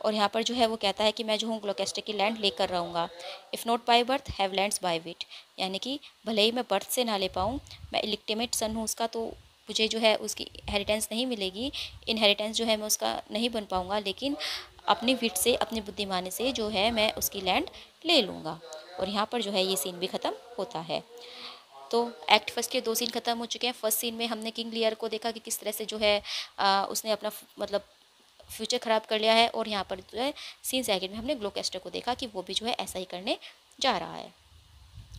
और यहाँ पर जो है वो कहता है कि मैं जो हूँ ग्लुकास्टर की लैंड लेकर रहूँगा। If not by birth have lands by wit, यानी कि भले ही मैं बर्थ से ना ले पाऊँ, मैं इलेक्टिमेट सन हूँ उसका, तो मुझे जो है उसकी इनहेरिटेंस नहीं मिलेगी, इनहेरिटेंस जो है मैं उसका नहीं बन पाऊँगा, लेकिन अपनी विट से, अपनी बुद्धिमानी से जो है मैं उसकी लैंड ले लूँगा। और यहाँ पर जो है ये सीन भी ख़त्म होता है। तो एक्ट फर्स्ट के 2 सीन ख़त्म हो चुके हैं। फर्स्ट सीन में हमने किंग लियर को देखा कि किस तरह से जो है उसने अपना मतलब फ्यूचर ख़राब कर लिया है, और यहाँ पर जो है सीन सेकंड में हमने ग्लुकास्टर को देखा कि वो भी जो है ऐसा ही करने जा रहा है।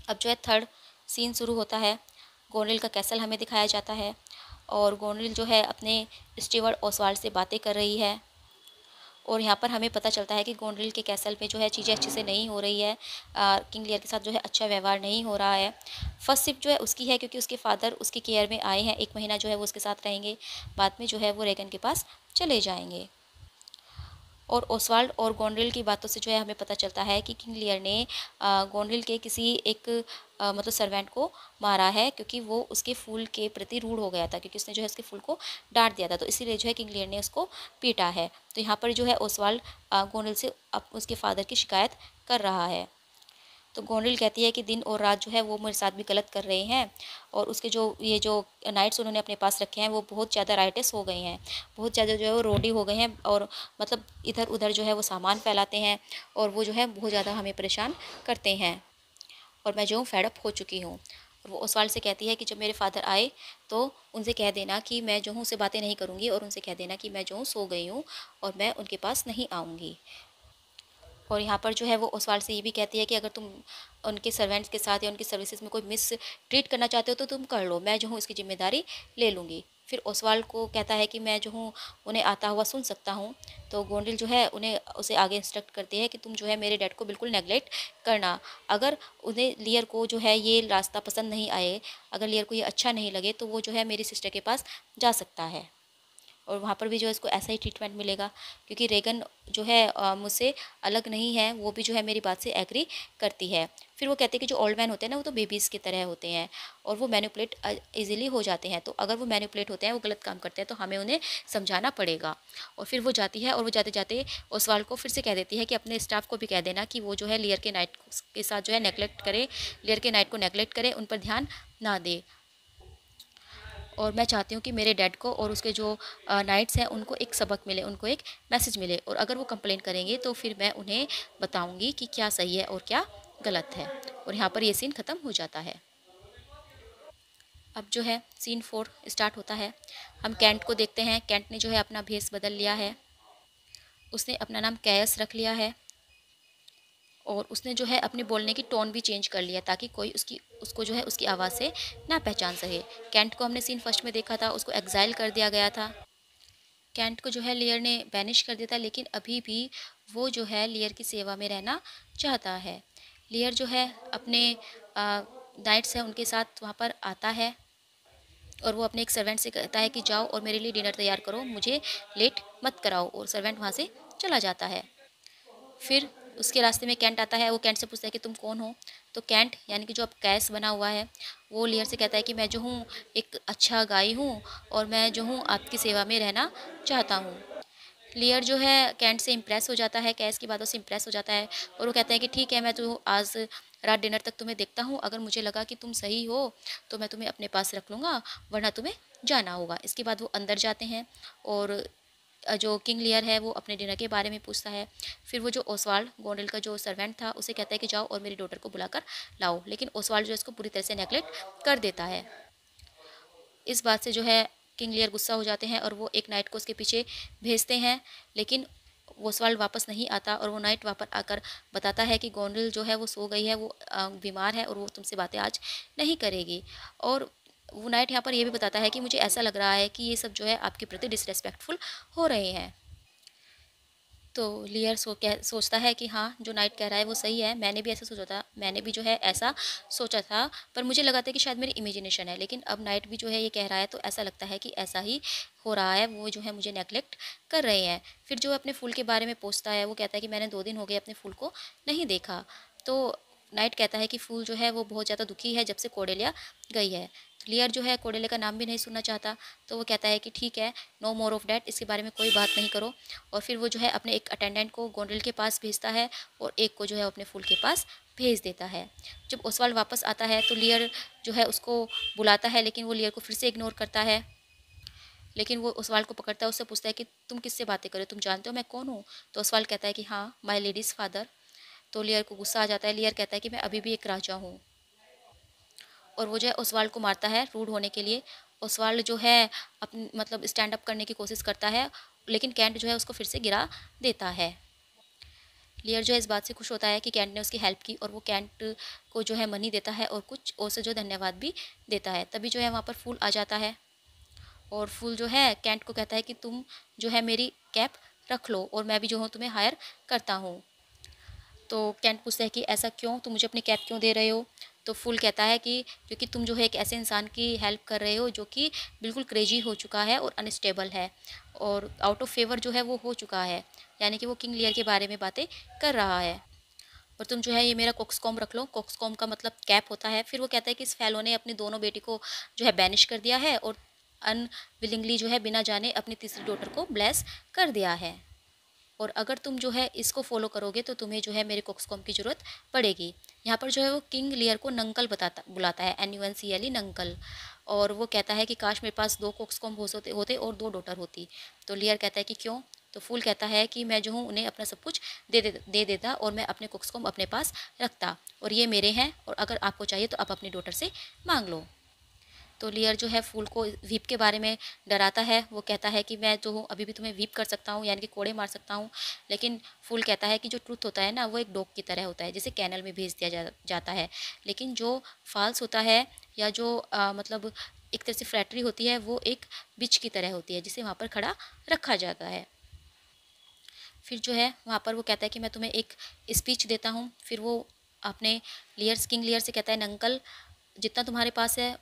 अब जो है थर्ड सीन शुरू होता है। गोनरिल का कैसल हमें दिखाया जाता है, और गोनरिल जो है अपने स्टीवर्ड ओसवाल्ड से बातें कर रही है, और यहाँ पर हमें पता चलता है कि गोनरिल के कैसल में जो है चीज़ें अच्छे से नहीं हो रही है। किंग लियर के साथ जो है अच्छा व्यवहार नहीं हो रहा है। फर्स्ट शिप जो है उसकी है, क्योंकि उसके फादर उसकी केयर में आए हैं, 1 महीना जो है वो उसके साथ रहेंगे, बाद में जो है वो रेगन के पास चले जाएंगे। और ओसवाल्ड और गोनरिल की बातों से जो है हमें पता चलता है कि किंग लियर ने गोनरिल के किसी एक मतलब सर्वेंट को मारा है, क्योंकि वो उसके फूल के प्रति रूड हो गया था, क्योंकि उसने जो है उसके फूल को डांट दिया था, तो इसीलिए जो है किंग लियर ने उसको पीटा है। तो यहाँ पर जो है ओसवाल्ड गोनरिल से उसके फादर की शिकायत कर रहा है। तो गोनरिल कहती है कि दिन और रात जो है वो मेरे साथ भी गलत कर रहे हैं, और उसके जो ये जो नाइट्स उन्होंने अपने पास रखे हैं वो बहुत ज़्यादा राइटस हो गए हैं, बहुत ज़्यादा जो है वो रोडी हो गए हैं, और मतलब इधर उधर जो है वो सामान फैलाते हैं, और वो जो है बहुत ज़्यादा हमें परेशान करते हैं, और मैं जो हूँ फेड अप हो चुकी हूँ। और वो ओसवाल्ड से कहती है कि जब मेरे फादर आए तो उनसे कह देना कि मैं जो हूँ उससे बातें नहीं करूँगी, और उनसे कह देना कि मैं जो हूँ सो गई हूँ और मैं उनके पास नहीं आऊँगी। और यहाँ पर जो है वो ओसवाल्ड से ये भी कहती है कि अगर तुम उनके सर्वेंट्स के साथ या उनकी सर्विसेज में कोई मिस ट्रीट करना चाहते हो तो तुम कर लो, मैं जो हूँ इसकी जिम्मेदारी ले लूँगी। फिर ओसवाल्ड को कहता है कि मैं जो हूँ उन्हें आता हुआ सुन सकता हूँ। तो गोंडल जो है उन्हें उसे आगे इंस्ट्रक्ट करती है कि तुम जो है मेरे डैड को बिल्कुल नेगलेक्ट करना। अगर उन्हें लियर को जो है ये रास्ता पसंद नहीं आए, अगर लियर को ये अच्छा नहीं लगे, तो वो जो है मेरी सिस्टर के पास जा सकता है, और वहाँ पर भी जो है इसको ऐसा ही ट्रीटमेंट मिलेगा, क्योंकि रेगन जो है मुझसे अलग नहीं है, वो भी जो है मेरी बात से एग्री करती है। फिर वो कहते हैं कि जो ओल्ड मैन होते हैं ना वो तो बेबीज़ की तरह होते हैं, और वो मैनिपुलेट इजीली हो जाते हैं, तो अगर वो मैनिपुलेट होते हैं, वो गलत काम करते हैं, तो हमें उन्हें समझाना पड़ेगा। और फिर वो जाती है, और वो जाते जाते ओसवाल्ड को फिर से कह देती है कि अपने स्टाफ को भी कह देना कि वो जो है लियर के नाइट के साथ जो है नेगलेक्ट करे, लियर के नाइट को नेगलेक्ट करे, उन पर ध्यान ना दे। और मैं चाहती हूँ कि मेरे डैड को और उसके जो नाइट्स हैं उनको एक सबक मिले, उनको एक मैसेज मिले, और अगर वो कंप्लेन करेंगे तो फिर मैं उन्हें बताऊँगी कि क्या सही है और क्या गलत है। और यहाँ पर ये सीन ख़त्म हो जाता है। अब जो है सीन 4 स्टार्ट होता है। हम कैंट को देखते हैं। कैंट ने जो है अपना भेस बदल लिया है, उसने अपना नाम कैयस रख लिया है, और उसने जो है अपने बोलने की टोन भी चेंज कर लिया, ताकि कोई उसको जो है उसकी आवाज़ से ना पहचान सके। कैंट को हमने सीन फर्स्ट में देखा था, उसको एग्जाइल कर दिया गया था। कैंट को जो है लियर ने बैनिश कर दिया था, लेकिन अभी भी वो जो है लियर की सेवा में रहना चाहता है। लियर जो है अपने नाइट्स हैं उनके साथ वहाँ पर आता है, और वो अपने एक सर्वेंट से कहता है कि जाओ और मेरे लिए डिनर तैयार करो, मुझे लेट मत कराओ, और सर्वेंट वहाँ से चला जाता है। फिर उसके रास्ते में कैंट आता है। वो कैंट से पूछता है कि तुम कौन हो। तो कैंट यानी कि जो अब कैस बना हुआ है, वो लियर से कहता है कि मैं जो हूँ एक अच्छा गाय हूँ, और मैं जो हूँ आपकी सेवा में रहना चाहता हूँ। लियर जो है कैंट से इम्प्रेस हो जाता है, कैस की बातों से इम्प्रेस हो जाता है, और वो कहता है कि ठीक है, मैं तो आज रात डिनर तक तुम्हें देखता हूँ, अगर मुझे लगा कि तुम सही हो तो मैं तुम्हें अपने पास रख लूँगा, वरना तुम्हें जाना होगा। इसके बाद वो अंदर जाते हैं, और जो किंग लियर है वो अपने डिनर के बारे में पूछता है। फिर वो जो ओसवाल्ड गोंडल का जो सर्वेंट था उसे कहता है कि जाओ और मेरी डॉटर को बुलाकर लाओ, लेकिन ओसवाल्ड जो इसको पूरी तरह से नेगलेक्ट कर देता है। इस बात से जो है किंग लियर गुस्सा हो जाते हैं, और वो एक नाइट को उसके पीछे भेजते हैं, लेकिन ओसवाल्ड वापस नहीं आता, और वो नाइट वापस आकर बताता है कि गोंडल जो है वो सो गई है, वो बीमार है, और वो तुमसे बातें आज नहीं करेगी। और वो नाइट यहाँ पर ये भी बताता है कि मुझे ऐसा लग रहा है कि ये सब जो है आपके प्रति डिसरेस्पेक्टफुल हो रहे हैं। तो लियर सोचता है कि हाँ, जो नाइट कह रहा है वो सही है, मैंने भी ऐसा सोचा था, मैंने भी जो है ऐसा सोचा था, पर मुझे लगा था कि शायद मेरी इमेजिनेशन है, लेकिन अब नाइट भी जो है ये कह रहा है, तो ऐसा लगता है कि ऐसा ही हो रहा है, वो जो है मुझे नेगलेक्ट कर रहे हैं। फिर जो अपने फूल के बारे में पूछता है, वो कहता है कि मैंने 2 दिन हो गए अपने फूल को नहीं देखा। तो नाइट कहता है कि फूल जो है वो बहुत ज़्यादा दुखी है जब से कोर्डेलिया गई है। तो लियर जो है कोर्डेलिया का नाम भी नहीं सुनना चाहता, तो वो कहता है कि ठीक है, नो मोर ऑफ डैट, इसके बारे में कोई बात नहीं करो। और फिर वो जो है अपने एक अटेंडेंट को गोंडल के पास भेजता है और एक को जो है अपने फूल के पास भेज देता है। जब ओसवाल्ड वापस आता है तो लियर जो है उसको बुलाता है, लेकिन वो लियर को फिर से इग्नोर करता है। लेकिन वो ओसवाल्ड को पकड़ता है, उससे पूछता है कि तुम किससे बातें कर रहे हो, तुम जानते हो मैं कौन हूँ? तो ओसवाल्ड कहता है कि हाँ, माय लेडीज़ फादर। तो लियर को गुस्सा आ जाता है। लियर कहता है कि मैं अभी भी एक राजा हूँ, और वो जो है ओसवाल्ड को मारता है रूड होने के लिए। ओसवाल्ड जो है अपनी मतलब स्टैंड अप करने की कोशिश करता है, लेकिन कैंट जो है उसको फिर से गिरा देता है। लियर जो है इस बात से खुश होता है कि कैंट ने उसकी हेल्प की, और वो कैंट को जो है मनी देता है और कुछ और से जो धन्यवाद भी देता है। तभी जो है वहाँ पर फूल आ जाता है, और फूल जो है कैंट को कहता है कि तुम जो है मेरी कैप रख लो, और मैं भी जो हूँ तुम्हें हायर करता हूँ। तो कैंट पूछता है कि ऐसा क्यों, तुम मुझे अपनी कैप क्यों दे रहे हो? तो फूल कहता है कि क्योंकि तुम जो है एक ऐसे इंसान की हेल्प कर रहे हो जो कि बिल्कुल क्रेजी हो चुका है और अनस्टेबल है, और आउट ऑफ फेवर जो है वो हो चुका है, यानी कि वो किंग लियर के बारे में बातें कर रहा है। और तुम जो है ये मेरा कोक्सकॉम रख लो। कोक्सकॉम का मतलब कैप होता है। फिर वो कहता है कि इस फैलो ने अपनी दोनों बेटी को जो है बैनिश कर दिया है, और अनविलिंगली जो है बिना जाने अपनी तीसरी डॉटर को ब्लेस कर दिया है, और अगर तुम जो है इसको फॉलो करोगे तो तुम्हें जो है मेरे कोक्सकॉम की ज़रूरत पड़ेगी। यहाँ पर जो है वो किंग लियर को नंकल बताता बुलाता है, NUNCLE नंकल। और वो कहता है कि काश मेरे पास 2 कोक्सकॉम होते होते और 2 डॉटर होती। तो लियर कहता है कि क्यों? तो फूल कहता है कि मैं जो हूँ उन्हें अपना सब कुछ दे देता, और मैं अपने कोक्सकॉम अपने पास रखता, और ये मेरे हैं, और अगर आपको चाहिए तो आप अपनी डॉटर से मांग लो। तो लियर जो है फूल को वीप के बारे में डराता है। वो कहता है कि मैं जो हूँ अभी भी तुम्हें वीप कर सकता हूँ, यानी कि कोड़े मार सकता हूँ। लेकिन फूल कहता है कि जो ट्रुथ होता है ना, वो एक डॉग की तरह होता है, जिसे कैनल में भेज दिया जाता है। लेकिन जो फॉल्स होता है, या जो मतलब एक तरह से फ्लैटरी होती है, वो एक बिच की तरह होती है, जिसे वहाँ पर खड़ा रखा जाता है। फिर जो है वहाँ पर वो कहता है कि मैं तुम्हें एक स्पीच देता हूँ। फिर वो अपने किंग लियर से कहता है, नंकल, जितना तुम्हारे पास है,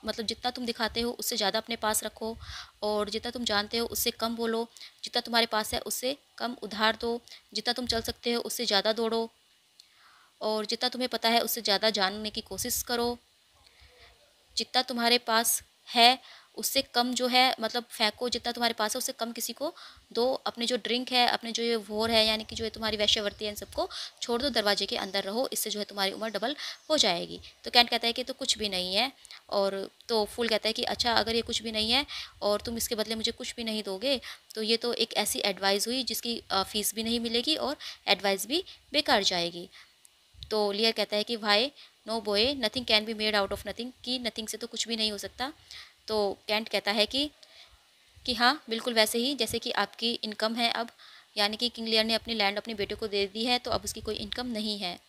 मतलब जितना तुम दिखाते हो उससे ज़्यादा अपने पास रखो, और जितना तुम जानते हो उससे कम बोलो। जितना तुम्हारे पास है उससे कम उधार दो। जितना तुम चल सकते हो उससे ज़्यादा दौड़ो, और जितना तुम्हें पता है उससे ज़्यादा जानने की कोशिश करो। जितना तुम्हारे पास है उससे कम जो है मतलब फेंको, जितना तुम्हारे पास है उससे कम किसी को दो। अपने जो ड्रिंक है, अपने जो ये वोर है, यानी कि जो है तुम्हारी वैश्यवृत्ति है, इन सबको छोड़ दो, दरवाजे के अंदर रहो, इससे जो है तुम्हारी उम्र डबल हो जाएगी। तो कैंट कहता है कि तो कुछ भी नहीं है। और तो फूल कहता है कि अच्छा, अगर ये कुछ भी नहीं है और तुम इसके बदले मुझे कुछ भी नहीं दोगे, तो ये तो एक ऐसी एडवाइस हुई जिसकी फ़ीस भी नहीं मिलेगी और एडवाइस भी बेकार जाएगी। तो लियर कहता है कि भाई, no boy, nothing can be made out of nothing, कि नथिंग से तो कुछ भी नहीं हो सकता। तो कैंट कहता है कि हाँ, बिल्कुल वैसे ही जैसे कि आपकी इनकम है अब, यानी कि किंग लियर ने अपनी लैंड अपने बेटे को दे दी है, तो अब उसकी कोई इनकम नहीं है।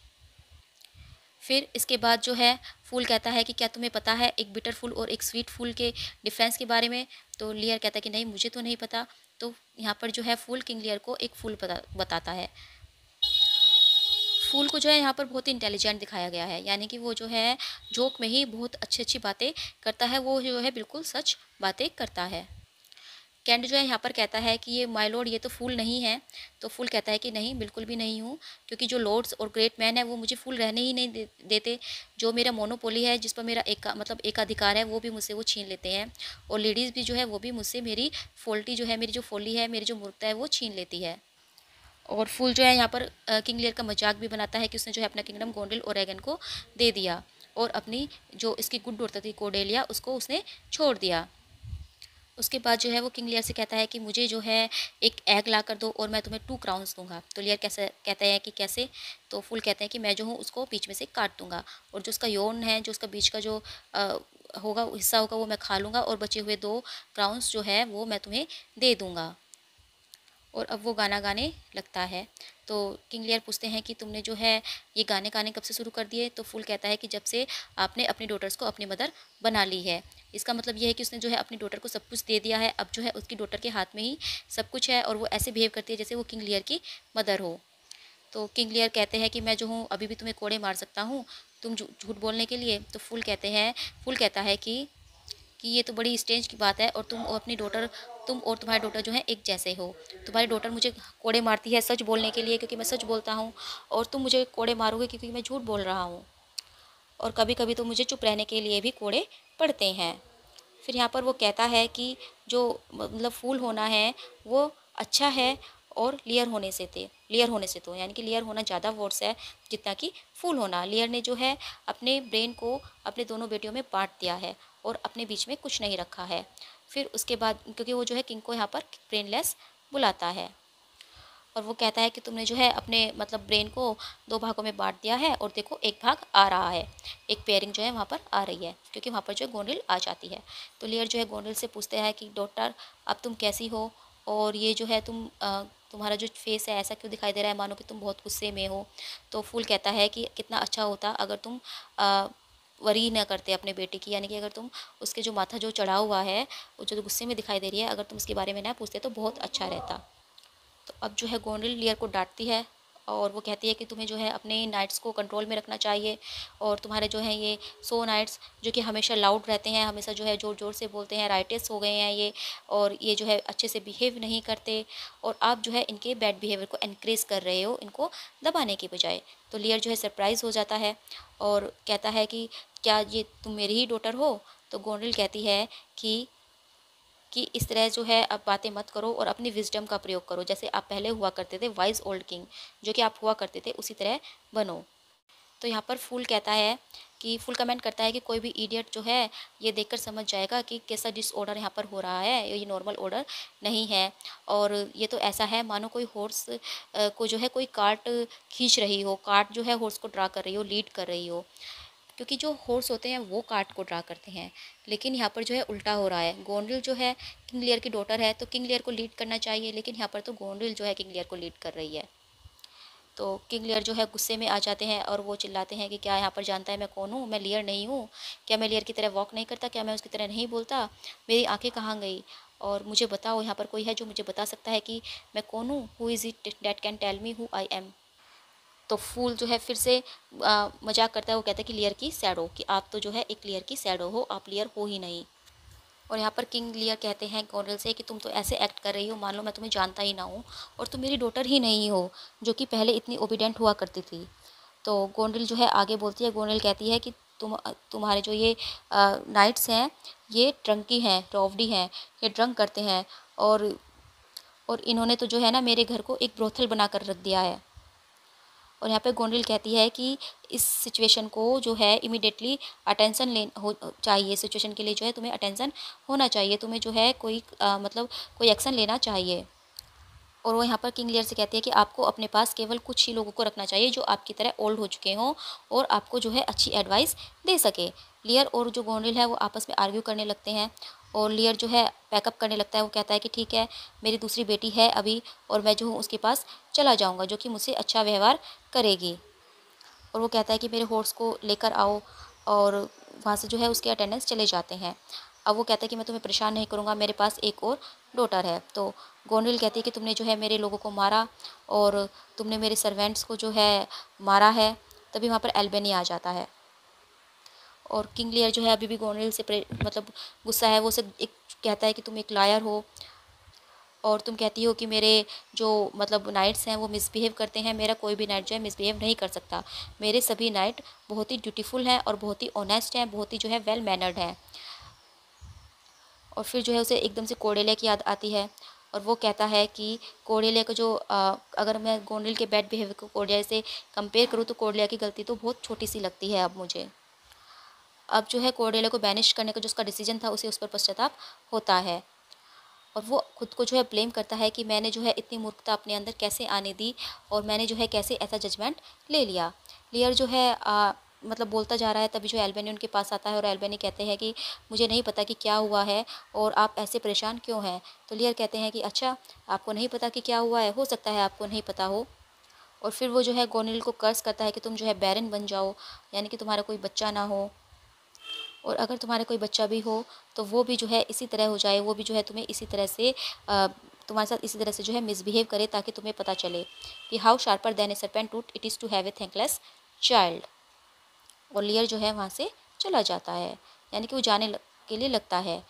फिर इसके बाद जो है फूल कहता है कि क्या तुम्हें पता है एक बिटर फूल और एक स्वीट फूल के डिफरेंस के बारे में? तो लियर कहता है कि नहीं, मुझे तो नहीं पता। तो यहाँ पर जो है फूल किंग लियर को एक फूल बताता है। फूल को जो है यहाँ पर बहुत ही इंटेलिजेंट दिखाया गया है, यानी कि वो जो है जोक में ही बहुत अच्छी अच्छी बातें करता है, वो जो है बिल्कुल सच बातें करता है। कैंट जो है यहाँ पर कहता है कि ये माय लॉर्ड, ये तो फूल नहीं है। तो फूल कहता है कि नहीं, बिल्कुल भी नहीं हूँ, क्योंकि जो लॉर्ड्स और ग्रेट मैन है वो मुझे फूल रहने ही नहीं देते। जो मेरा मोनोपोली है, जिस पर मेरा एकाधिकार है, वो भी मुझसे वो छीन लेते हैं। और लेडीज़ भी जो है वो भी मुझसे मेरी फोल्टी जो है, मेरी जो फोली है, मेरी जो मूर्खता है, वो छीन लेती है। और फूल जो है यहाँ पर किंग लियर का मजाक भी बनाता है कि उसने जो है अपना किंगडम गोंडल और एगन को दे दिया, और अपनी जो इसकी गुड डॉटर थी कोडेलिया, उसको उसने छोड़ दिया। उसके बाद जो है वो किंग लियर से कहता है कि मुझे जो है एक एग ला कर दो और मैं तुम्हें 2 क्राउन्स दूंगा। तो लियर कैसे कहते हैं कि कैसे? तो फूल कहते हैं कि मैं जो हूँ उसको बीच में से काट दूंगा, और जो उसका यौन है, जो उसका बीच का जो होगा हिस्सा होगा, वो मैं खा लूँगा, और बचे हुए 2 क्राउन्स जो है वो मैं तुम्हें दे दूँगा। और अब वो गाना गाने लगता है। तो किंग लियर पूछते हैं कि तुमने जो है ये गाने गाने कब से शुरू कर दिए? तो फूल कहता है कि जब से आपने अपनी डॉटर्स को अपनी मदर बना ली है। इसका मतलब ये है कि उसने जो है अपनी डॉटर को सब कुछ दे दिया है। अब जो है उसकी डॉटर के हाथ में ही सब कुछ है, और वो ऐसे बिहेव करती है जैसे वो किंग लियर की मदर हो। तो किंग लियर कहते हैं कि मैं जो हूँ अभी भी तुम्हें कोड़े मार सकता हूँ, तुम झूठ बोलने के लिए। तो फूल कहता है कि ये तो बड़ी स्ट्रेंज की बात है, और तुम और तुम्हारी डॉटर जो है एक जैसे हो। तुम्हारी डॉटर मुझे कोड़े मारती है सच बोलने के लिए, क्योंकि मैं सच बोलता हूँ, और तुम मुझे कोड़े मारोगे क्योंकि मैं झूठ बोल रहा हूँ। और कभी कभी तो मुझे चुप रहने के लिए भी कोड़े पड़ते हैं। फिर यहाँ पर वो कहता है कि जो मतलब फूल होना है वो अच्छा है, और लेयर होने से तो यानी कि लेयर होना ज़्यादा वर्ड्स है जितना कि फूल होना। लेयर ने जो है अपने ब्रेन को अपने दोनों बेटियों में बांट दिया है, और अपने बीच में कुछ नहीं रखा है। फिर उसके बाद क्योंकि वो जो है किंग को यहाँ पर ब्रेनलेस बुलाता है, और वो कहता है कि तुमने जो है अपने मतलब ब्रेन को दो भागों में बांट दिया है, और देखो एक भाग आ रहा है, एक पेयरिंग जो है वहाँ पर आ रही है, क्योंकि वहाँ पर जो है गोंडरिल आ जाती है। तो लियर जो है गोंडरिल से पूछते हैं कि डॉटर अब तुम कैसी हो, और ये जो है तुम्हारा जो फेस है ऐसा क्यों दिखाई दे रहा है मानो कि तुम बहुत गुस्से में हो। तो फूल कहता है कि कितना अच्छा होता अगर तुम वरी न करते अपने बेटे की, यानी कि अगर तुम उसके जो माथा जो चढ़ा हुआ है, वो जो गुस्से में दिखाई दे रही है, अगर तुम उसके बारे में ना पूछते तो बहुत अच्छा रहता। तो अब जो है गोंडरिल लियर को डांटती है, और वो कहती है कि तुम्हें जो है अपने नाइट्स को कंट्रोल में रखना चाहिए, और तुम्हारे जो है ये नाइट्स जो कि हमेशा लाउड रहते हैं, हमेशा जो है ज़ोर ज़ोर से बोलते हैं, राइटर्स हो गए हैं ये, और ये जो है अच्छे से बिहेव नहीं करते, और आप जो है इनके बैड बिहेवियर को एनकरेज कर रहे हो, इनको दबाने की बजाय। तो लियर जो है सरप्राइज़ हो जाता है, और कहता है कि क्या ये तुम मेरी ही डॉटर हो। तो गोंडरिल कहती है कि इस तरह जो है अब बातें मत करो, और अपनी विजडम का प्रयोग करो, जैसे आप पहले हुआ करते थे वाइज ओल्ड किंग जो कि आप हुआ करते थे, उसी तरह बनो। तो यहाँ पर फूल कमेंट करता है कि कोई भी इडियट जो है ये देखकर समझ जाएगा कि कैसा डिसऑर्डर यहाँ पर हो रहा है, ये नॉर्मल ऑर्डर नहीं है, और ये तो ऐसा है मानो कोई हॉर्स को जो है कोई कार्ट खींच रही हो, कार्ट जो है हॉर्स को ड्रा कर रही हो, लीड कर रही हो, क्योंकि जो हॉर्स होते हैं वो कार्ट को ड्रा करते हैं। लेकिन यहाँ पर जो है उल्टा हो रहा है, गोंडरिल जो है किंग लियर की डॉटर है, तो किंग लियर को लीड करना चाहिए, लेकिन यहाँ पर तो गोंडरिल जो है किंग लियर को लीड कर रही है। तो किंग लियर जो है गुस्से में आ जाते हैं, और वो चिल्लाते हैं कि क्या यहाँ पर जानता है मैं कौन हूँ, मैं लियर नहीं हूँ क्या, मैं लियर की तरह वॉक नहीं करता क्या, मैं उसकी तरह नहीं बोलता, मेरी आंखें कहाँ गई, और मुझे बताओ यहाँ पर कोई है जो मुझे बता सकता है कि मैं कौन हूँ, who is it that can tell me who I am. तो फूल जो है फिर से मजाक करता है, वो कहता है कि लियर की सैडो, कि आप तो जो है एक लियर की सैडो हो, आप लियर हो ही नहीं। और यहाँ पर किंग लियर कहते हैं गोंडरिल से कि तुम तो ऐसे एक्ट कर रही हो मान लो मैं तुम्हें जानता ही ना हूँ, और तुम मेरी डॉटर ही नहीं हो जो कि पहले इतनी ओबीडेंट हुआ करती थी। तो गोंडरिल जो है आगे बोलती है, गोंडरिल कहती है कि तुम्हारे जो ये नाइट्स हैं ये ड्रंकी हैं, रौवडी हैं, ये ड्रंक करते हैं, और इन्होंने तो जो है ना मेरे घर को एक ब्रोथल बना कर रख दिया है। और यहाँ पे गोंडरिल कहती है कि इस सिचुएशन को जो है इमिडिएटली अटेंशन ले हो चाहिए, सिचुएशन के लिए जो है तुम्हें अटेंशन होना चाहिए, तुम्हें जो है मतलब कोई एक्शन लेना चाहिए। और वो यहाँ पर किंग लियर से कहती है कि आपको अपने पास केवल कुछ ही लोगों को रखना चाहिए जो आपकी तरह ओल्ड हो चुके हों, और आपको जो है अच्छी एडवाइस दे सके। लियर और जो गोंडरिल है वो आपस में आर्ग्यू करने लगते हैं, और लियर जो है पैकअप करने लगता है, वो कहता है कि ठीक है मेरी दूसरी बेटी है अभी, और मैं जो हूँ उसके पास चला जाऊँगा जो कि मुझसे अच्छा व्यवहार करेगी। और वो कहता है कि मेरे हॉर्स को लेकर आओ, और वहाँ से जो है उसके अटेंडेंस चले जाते हैं। अब वो कहता है कि मैं तुम्हें परेशान नहीं करूँगा, मेरे पास एक और डॉटर है। तो गोंडरिल कहती है कि तुमने जो है मेरे लोगों को मारा, और तुमने मेरे सर्वेंट्स को जो है मारा है। तभी वहाँ पर एल्बेनी आ जाता है, और किंग लियर जो है अभी भी गोंडरिल से मतलब गुस्सा है, वो उसे एक कहता है कि तुम एक लायर हो, और तुम कहती हो कि मेरे जो मतलब नाइट्स हैं वो मिसबिहेव करते हैं, मेरा कोई भी नाइट जो है मिसबिहेव नहीं कर सकता, मेरे सभी नाइट बहुत ही ड्यूटीफुल हैं, और बहुत ही ऑनेस्ट हैं, बहुत ही जो है वेल मैनर्ड हैं। और फिर जो है उसे एकदम से कोर्डेलिया की याद आती है, और वो कहता है कि कोर्डेलिया को जो अगर मैं गोंडरिल के बैड बिहेवियर को कोर्डेलिया से कंपेयर करूँ तो कोर्डेलिया की गलती तो बहुत छोटी सी लगती है अब मुझे। अब जो है कोर्डेलिया को बैनिश करने का जो उसका डिसीजन था उसे उस पर पश्चाताप होता है, और वो खुद को जो है ब्लेम करता है कि मैंने जो है इतनी मूर्खता अपने अंदर कैसे आने दी, और मैंने जो है कैसे ऐसा जजमेंट ले लिया। लियर जो है मतलब बोलता जा रहा है, तभी जो एल्बेनी उनके पास आता है, और एल्बेनी कहते हैं कि मुझे नहीं पता कि क्या हुआ है, और आप ऐसे परेशान क्यों हैं। तो लियर कहते हैं कि अच्छा आपको नहीं पता कि क्या हुआ है, हो सकता है आपको नहीं पता हो। और फिर वो जो है गोनिल को कर्स करता है कि तुम जो है बैरन बन जाओ, यानी कि तुम्हारा कोई बच्चा ना हो, और अगर तुम्हारे कोई बच्चा भी हो तो वो भी जो है इसी तरह हो जाए, वो भी जो है तुम्हें इसी तरह से तुम्हारे साथ इसी तरह से जो है मिसबिहेव करे, ताकि तुम्हें पता चले कि how sharper than a serpent tooth it is to have a thankless child. और लियर जो है वहाँ से चला जाता है, यानी कि वो जाने के लिए लगता है।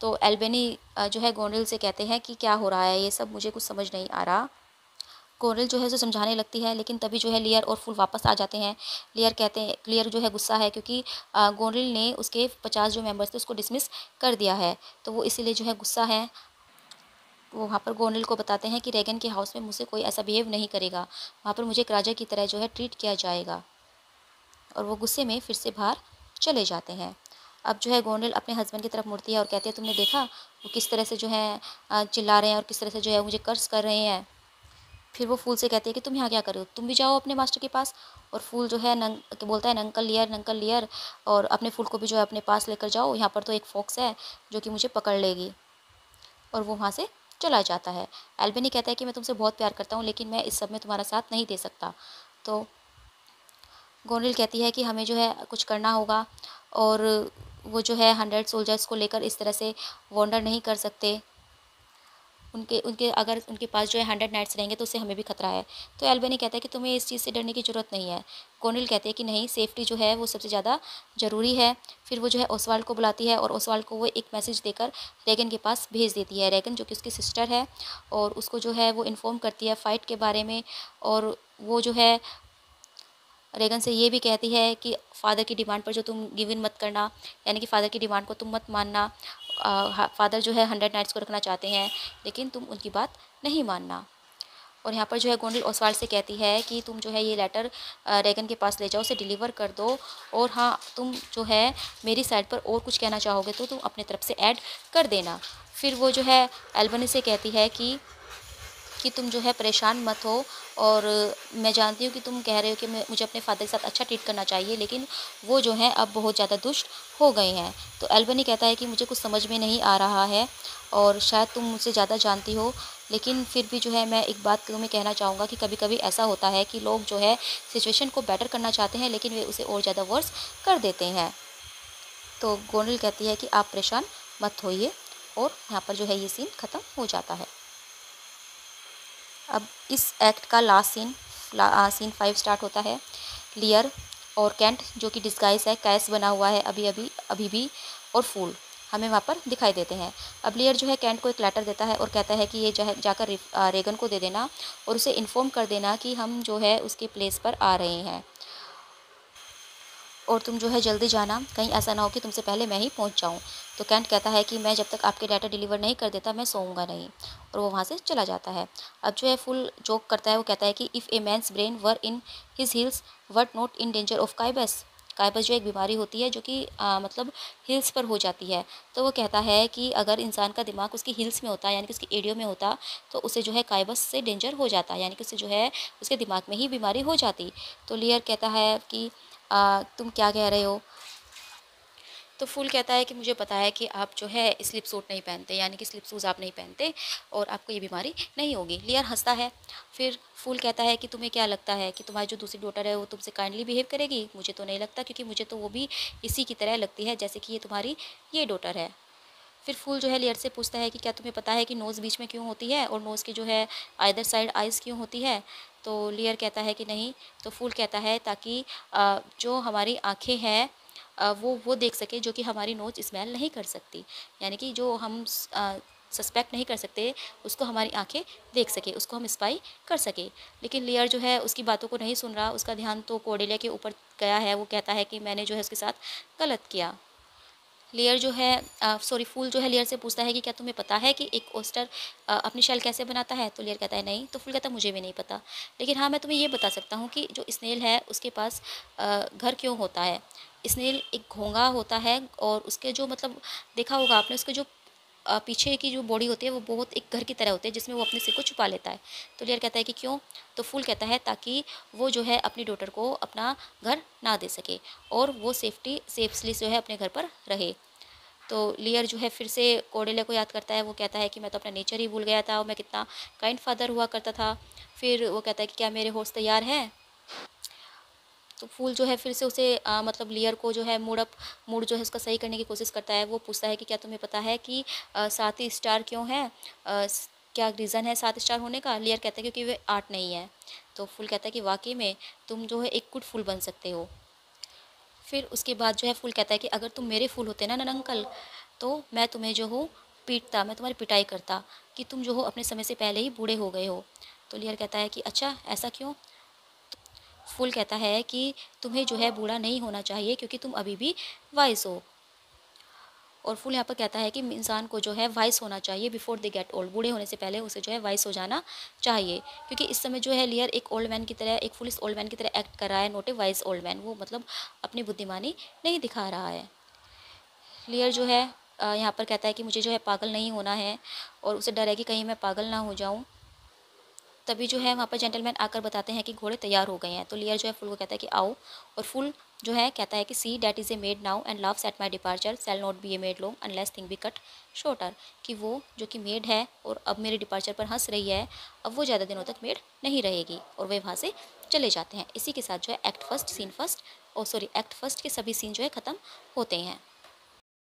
तो एल्बेनी जो है गोंडल से कहते हैं कि क्या हो रहा है ये सब, मुझे कुछ समझ नहीं आ रहा। गोरेल जो है उसे समझाने लगती है, लेकिन तभी जो है लियर और फूल वापस आ जाते हैं। लियर जो है गुस्सा है, क्योंकि गोरेल ने उसके 50 जो मेंबर्स थे उसको डिसमिस कर दिया है, तो वो इसीलिए जो है गुस्सा है। वो वहाँ पर गोरेल को बताते हैं कि रेगन के हाउस में मुझसे कोई ऐसा बिहेव नहीं करेगा, वहाँ पर मुझे एक राजा की तरह जो है ट्रीट किया जाएगा। और वो गुस्से में फिर से बाहर चले जाते हैं। अब जो है गोंडल अपने हस्बैंड की तरफ मुड़ती है और कहती है, तुमने देखा वो किस तरह से जो है चिल्ला रहे हैं और किस तरह से जो है मुझे कर्ज कर रहे हैं। फिर वो फूल से कहती है कि तुम यहाँ क्या कर रहे हो, तुम भी जाओ अपने मास्टर के पास। और फूल जो है बोलता है नंकल लियर, और अपने फूल को भी जो है अपने पास लेकर जाओ, यहाँ पर तो एक फॉक्स है जो कि मुझे पकड़ लेगी। और वो वहाँ से चला जाता है। एल्बेनी कहता है कि मैं तुमसे बहुत प्यार करता हूँ, लेकिन मैं इस सब में तुम्हारा साथ नहीं दे सकता। तो गोंडल कहती है कि हमें जो है कुछ करना होगा, और वो जो है 100 सोल्जर्स को लेकर इस तरह से वॉन्डर नहीं कर सकते। उनके उनके अगर उनके पास जो है 100 नाइट्स रहेंगे तो उससे हमें भी खतरा है। तो एल्बेनी कहता है कि तुम्हें इस चीज़ से डरने की ज़रूरत नहीं है। गोनिल कहते हैं कि नहीं, सेफ्टी जो है वो सबसे ज़्यादा ज़रूरी है। फिर वो जो है ओसवाल्ड को बुलाती है और ओसवाल्ड को वो एक मैसेज देकर रेगन के पास भेज देती है। रेगन जो कि उसकी सिस्टर है, और उसको जो है वो इन्फॉर्म करती है फ़ाइट के बारे में। और वो जो है रेगन से ये भी कहती है कि फ़ादर की डिमांड पर जो तुम गिव इन मत करना, यानी कि फ़ादर की डिमांड को तुम मत मानना। फ़ादर जो है 100 नाइट्स को रखना चाहते हैं, लेकिन तुम उनकी बात नहीं मानना। और यहाँ पर जो है गोंडल ओसवाल्ड से कहती है कि तुम जो है ये लेटर रेगन के पास ले जाओ, उसे डिलीवर कर दो। और हाँ, तुम जो है मेरी साइड पर और कुछ कहना चाहोगे तो तुम अपने तरफ से ऐड कर देना। फिर वो जो है एल्बनी से कहती है कि तुम जो है परेशान मत हो, और मैं जानती हूँ कि तुम कह रहे हो कि मुझे अपने फ़ादर के साथ अच्छा ट्रीट करना चाहिए, लेकिन वो जो हैं अब बहुत ज़्यादा दुष्ट हो गए हैं। तो एल्बनी कहता है कि मुझे कुछ समझ में नहीं आ रहा है, और शायद तुम मुझसे ज़्यादा जानती हो, लेकिन फिर भी जो है मैं एक बात तुम्हें कहना चाहूँगा कि कभी कभी ऐसा होता है कि लोग जो है सिचुएशन को बेटर करना चाहते हैं, लेकिन वे उसे और ज़्यादा वर्स कर देते हैं। तो गोनल कहती है कि आप परेशान मत होइए, और यहाँ पर जो है ये सीन ख़त्म हो जाता है। अब इस एक्ट का लास्ट सीन 5 स्टार्ट होता है। लियर और कैंट जो कि डिस्गाइज है, कैस बना हुआ है अभी भी, और फूल हमें वहाँ पर दिखाई देते हैं। अब लियर जो है कैंट को एक लेटर देता है और कहता है कि ये जो है जाकर रेगन को दे देना, और उसे इन्फॉर्म कर देना कि हम जो है उसके प्लेस पर आ रहे हैं, और तुम जो है जल्दी जाना, कहीं ऐसा ना हो कि तुमसे पहले मैं ही पहुंच जाऊं। तो कैंट कहता है कि मैं जब तक आपके लेटर डिलीवर नहीं कर देता मैं सोऊंगा नहीं, और वो वहाँ से चला जाता है। अब जो है फुल जोक करता है, वो कहता है कि if a man's brain were in his heels were't not in danger of kibes. Kibes जो एक बीमारी होती है जो कि मतलब हिल्स पर हो जाती है। तो वो कहता है कि अगर इंसान का दिमाग उसकी हिल्स में होता, यानी कि उसकी एडियो में होता, तो उसे जो है काइबस से डेंजर हो जाता, यानी कि उसे जो है उसके दिमाग में ही बीमारी हो जाती। तो लियर कहता है कि तुम क्या कह रहे हो। तो फूल कहता है कि मुझे पता है कि आप जो है स्लिप सूट नहीं पहनते, यानी कि स्लिप शूज़ आप नहीं पहनते, और आपको ये बीमारी नहीं होगी। लियर हंसता है। फिर फूल कहता है कि तुम्हें क्या लगता है कि तुम्हारी जो दूसरी डॉटर है वो तुमसे काइंडली बिहेव करेगी। मुझे तो नहीं लगता, क्योंकि मुझे तो वो भी इसी की तरह लगती है जैसे कि ये तुम्हारी ये डॉटर है। फिर फूल जो है लेयर से पूछता है कि क्या तुम्हें पता है कि नोज़ बीच में क्यों होती है, और नोज़ की जो है आइदर साइड आइज़ क्यों होती है। तो लेयर कहता है कि नहीं। तो फूल कहता है ताकि जो हमारी आँखें हैं वो देख सके जो कि हमारी नोज़ स्मेल नहीं कर सकती, यानी कि जो हम सस्पेक्ट नहीं कर सकते उसको हमारी आंखें देख सके, उसको हम स्पाई कर सके। लेकिन लेयर जो है उसकी बातों को नहीं सुन रहा, उसका ध्यान तो कोर्डेलिया के ऊपर गया है। वो कहता है कि मैंने जो है उसके साथ गलत किया। लेयर जो है फूल जो है लेयर से पूछता है कि क्या तुम्हें पता है कि एक ओस्टर अपनी शेल कैसे बनाता है। तो लेयर कहता है नहीं। तो फूल कहता है मुझे भी नहीं पता, लेकिन हाँ मैं तुम्हें ये बता सकता हूँ कि जो स्नेल है उसके पास घर क्यों होता है। स्नेल एक घोंघा होता है, और उसके जो मतलब देखा होगा आपने, उसके जो पीछे की जो बॉडी होती है वो बहुत एक घर की तरह होती है, जिसमें वो अपने सिर को छुपा लेता है। तो लेयर कहता है कि क्यों। तो फूल कहता है ताकि वो जो है अपनी डॉटर को अपना घर ना दे सके, और वो सेफली जो है अपने घर पर रहे। तो लियर जो है फिर से कोर्डेलिया को याद करता है। वो कहता है कि मैं तो अपना नेचर ही भूल गया था, और मैं कितना काइंड फादर हुआ करता था। फिर वो कहता है कि क्या मेरे हॉर्स तैयार हैं। तो फूल जो है फिर से उसे मतलब लियर को जो है मूड जो है उसका सही करने की कोशिश करता है। वो पूछता है कि क्या तुम्हें पता है कि 7 ही स्टार क्यों है, क्या रीज़न है 7 स्टार होने का। लियर कहता है क्योंकि वे 8 नहीं है। तो फूल कहता है कि वाकई में तुम जो है एक गुड फूल बन सकते हो। फिर उसके बाद जो है फूल कहता है कि अगर तुम मेरे फूल होते ना नन अंकल, तो मैं तुम्हें जो हो पीटता, मैं तुम्हारी पिटाई करता, कि तुम जो हो अपने समय से पहले ही बूढ़े हो गए हो। तो लियर कहता है कि अच्छा ऐसा क्यों? फूल कहता है कि तुम्हें जो है बूढ़ा नहीं होना चाहिए क्योंकि तुम अभी भी वाइस हो। और फूल यहाँ पर कहता है कि इंसान को जो है वाइस होना चाहिए बिफोर दे गेट ओल्ड, बूढ़े होने से पहले उसे जो है वाइस हो जाना चाहिए, क्योंकि इस समय जो है लियर एक ओल्ड मैन की तरह, एक फुलिश ओल्ड मैन की तरह एक्ट कर रहा है, not a vice old man. वो मतलब अपनी बुद्धिमानी नहीं दिखा रहा है। लियर जो है यहाँ पर कहता है कि मुझे जो है पागल नहीं होना है, और उसे डर है कि कहीं मैं पागल ना हो जाऊँ। तभी जो है वहाँ पर जेंटलमैन आकर बताते हैं कि घोड़े तैयार हो गए हैं। तो लियर जो है फुल को कहता है कि आओ, और फुल जो है कहता है कि she that is a maid now and loves at my departure shall not be a maid long unless thing be cut shorter, कि वो जो कि मेड है और अब मेरे डिपार्चर पर हंस रही है, अब वो ज़्यादा दिनों तक मेड नहीं रहेगी, और वे वहाँ से चले जाते हैं। इसी के साथ जो है एक्ट फर्स्ट के सभी सीन जो है ख़त्म होते हैं।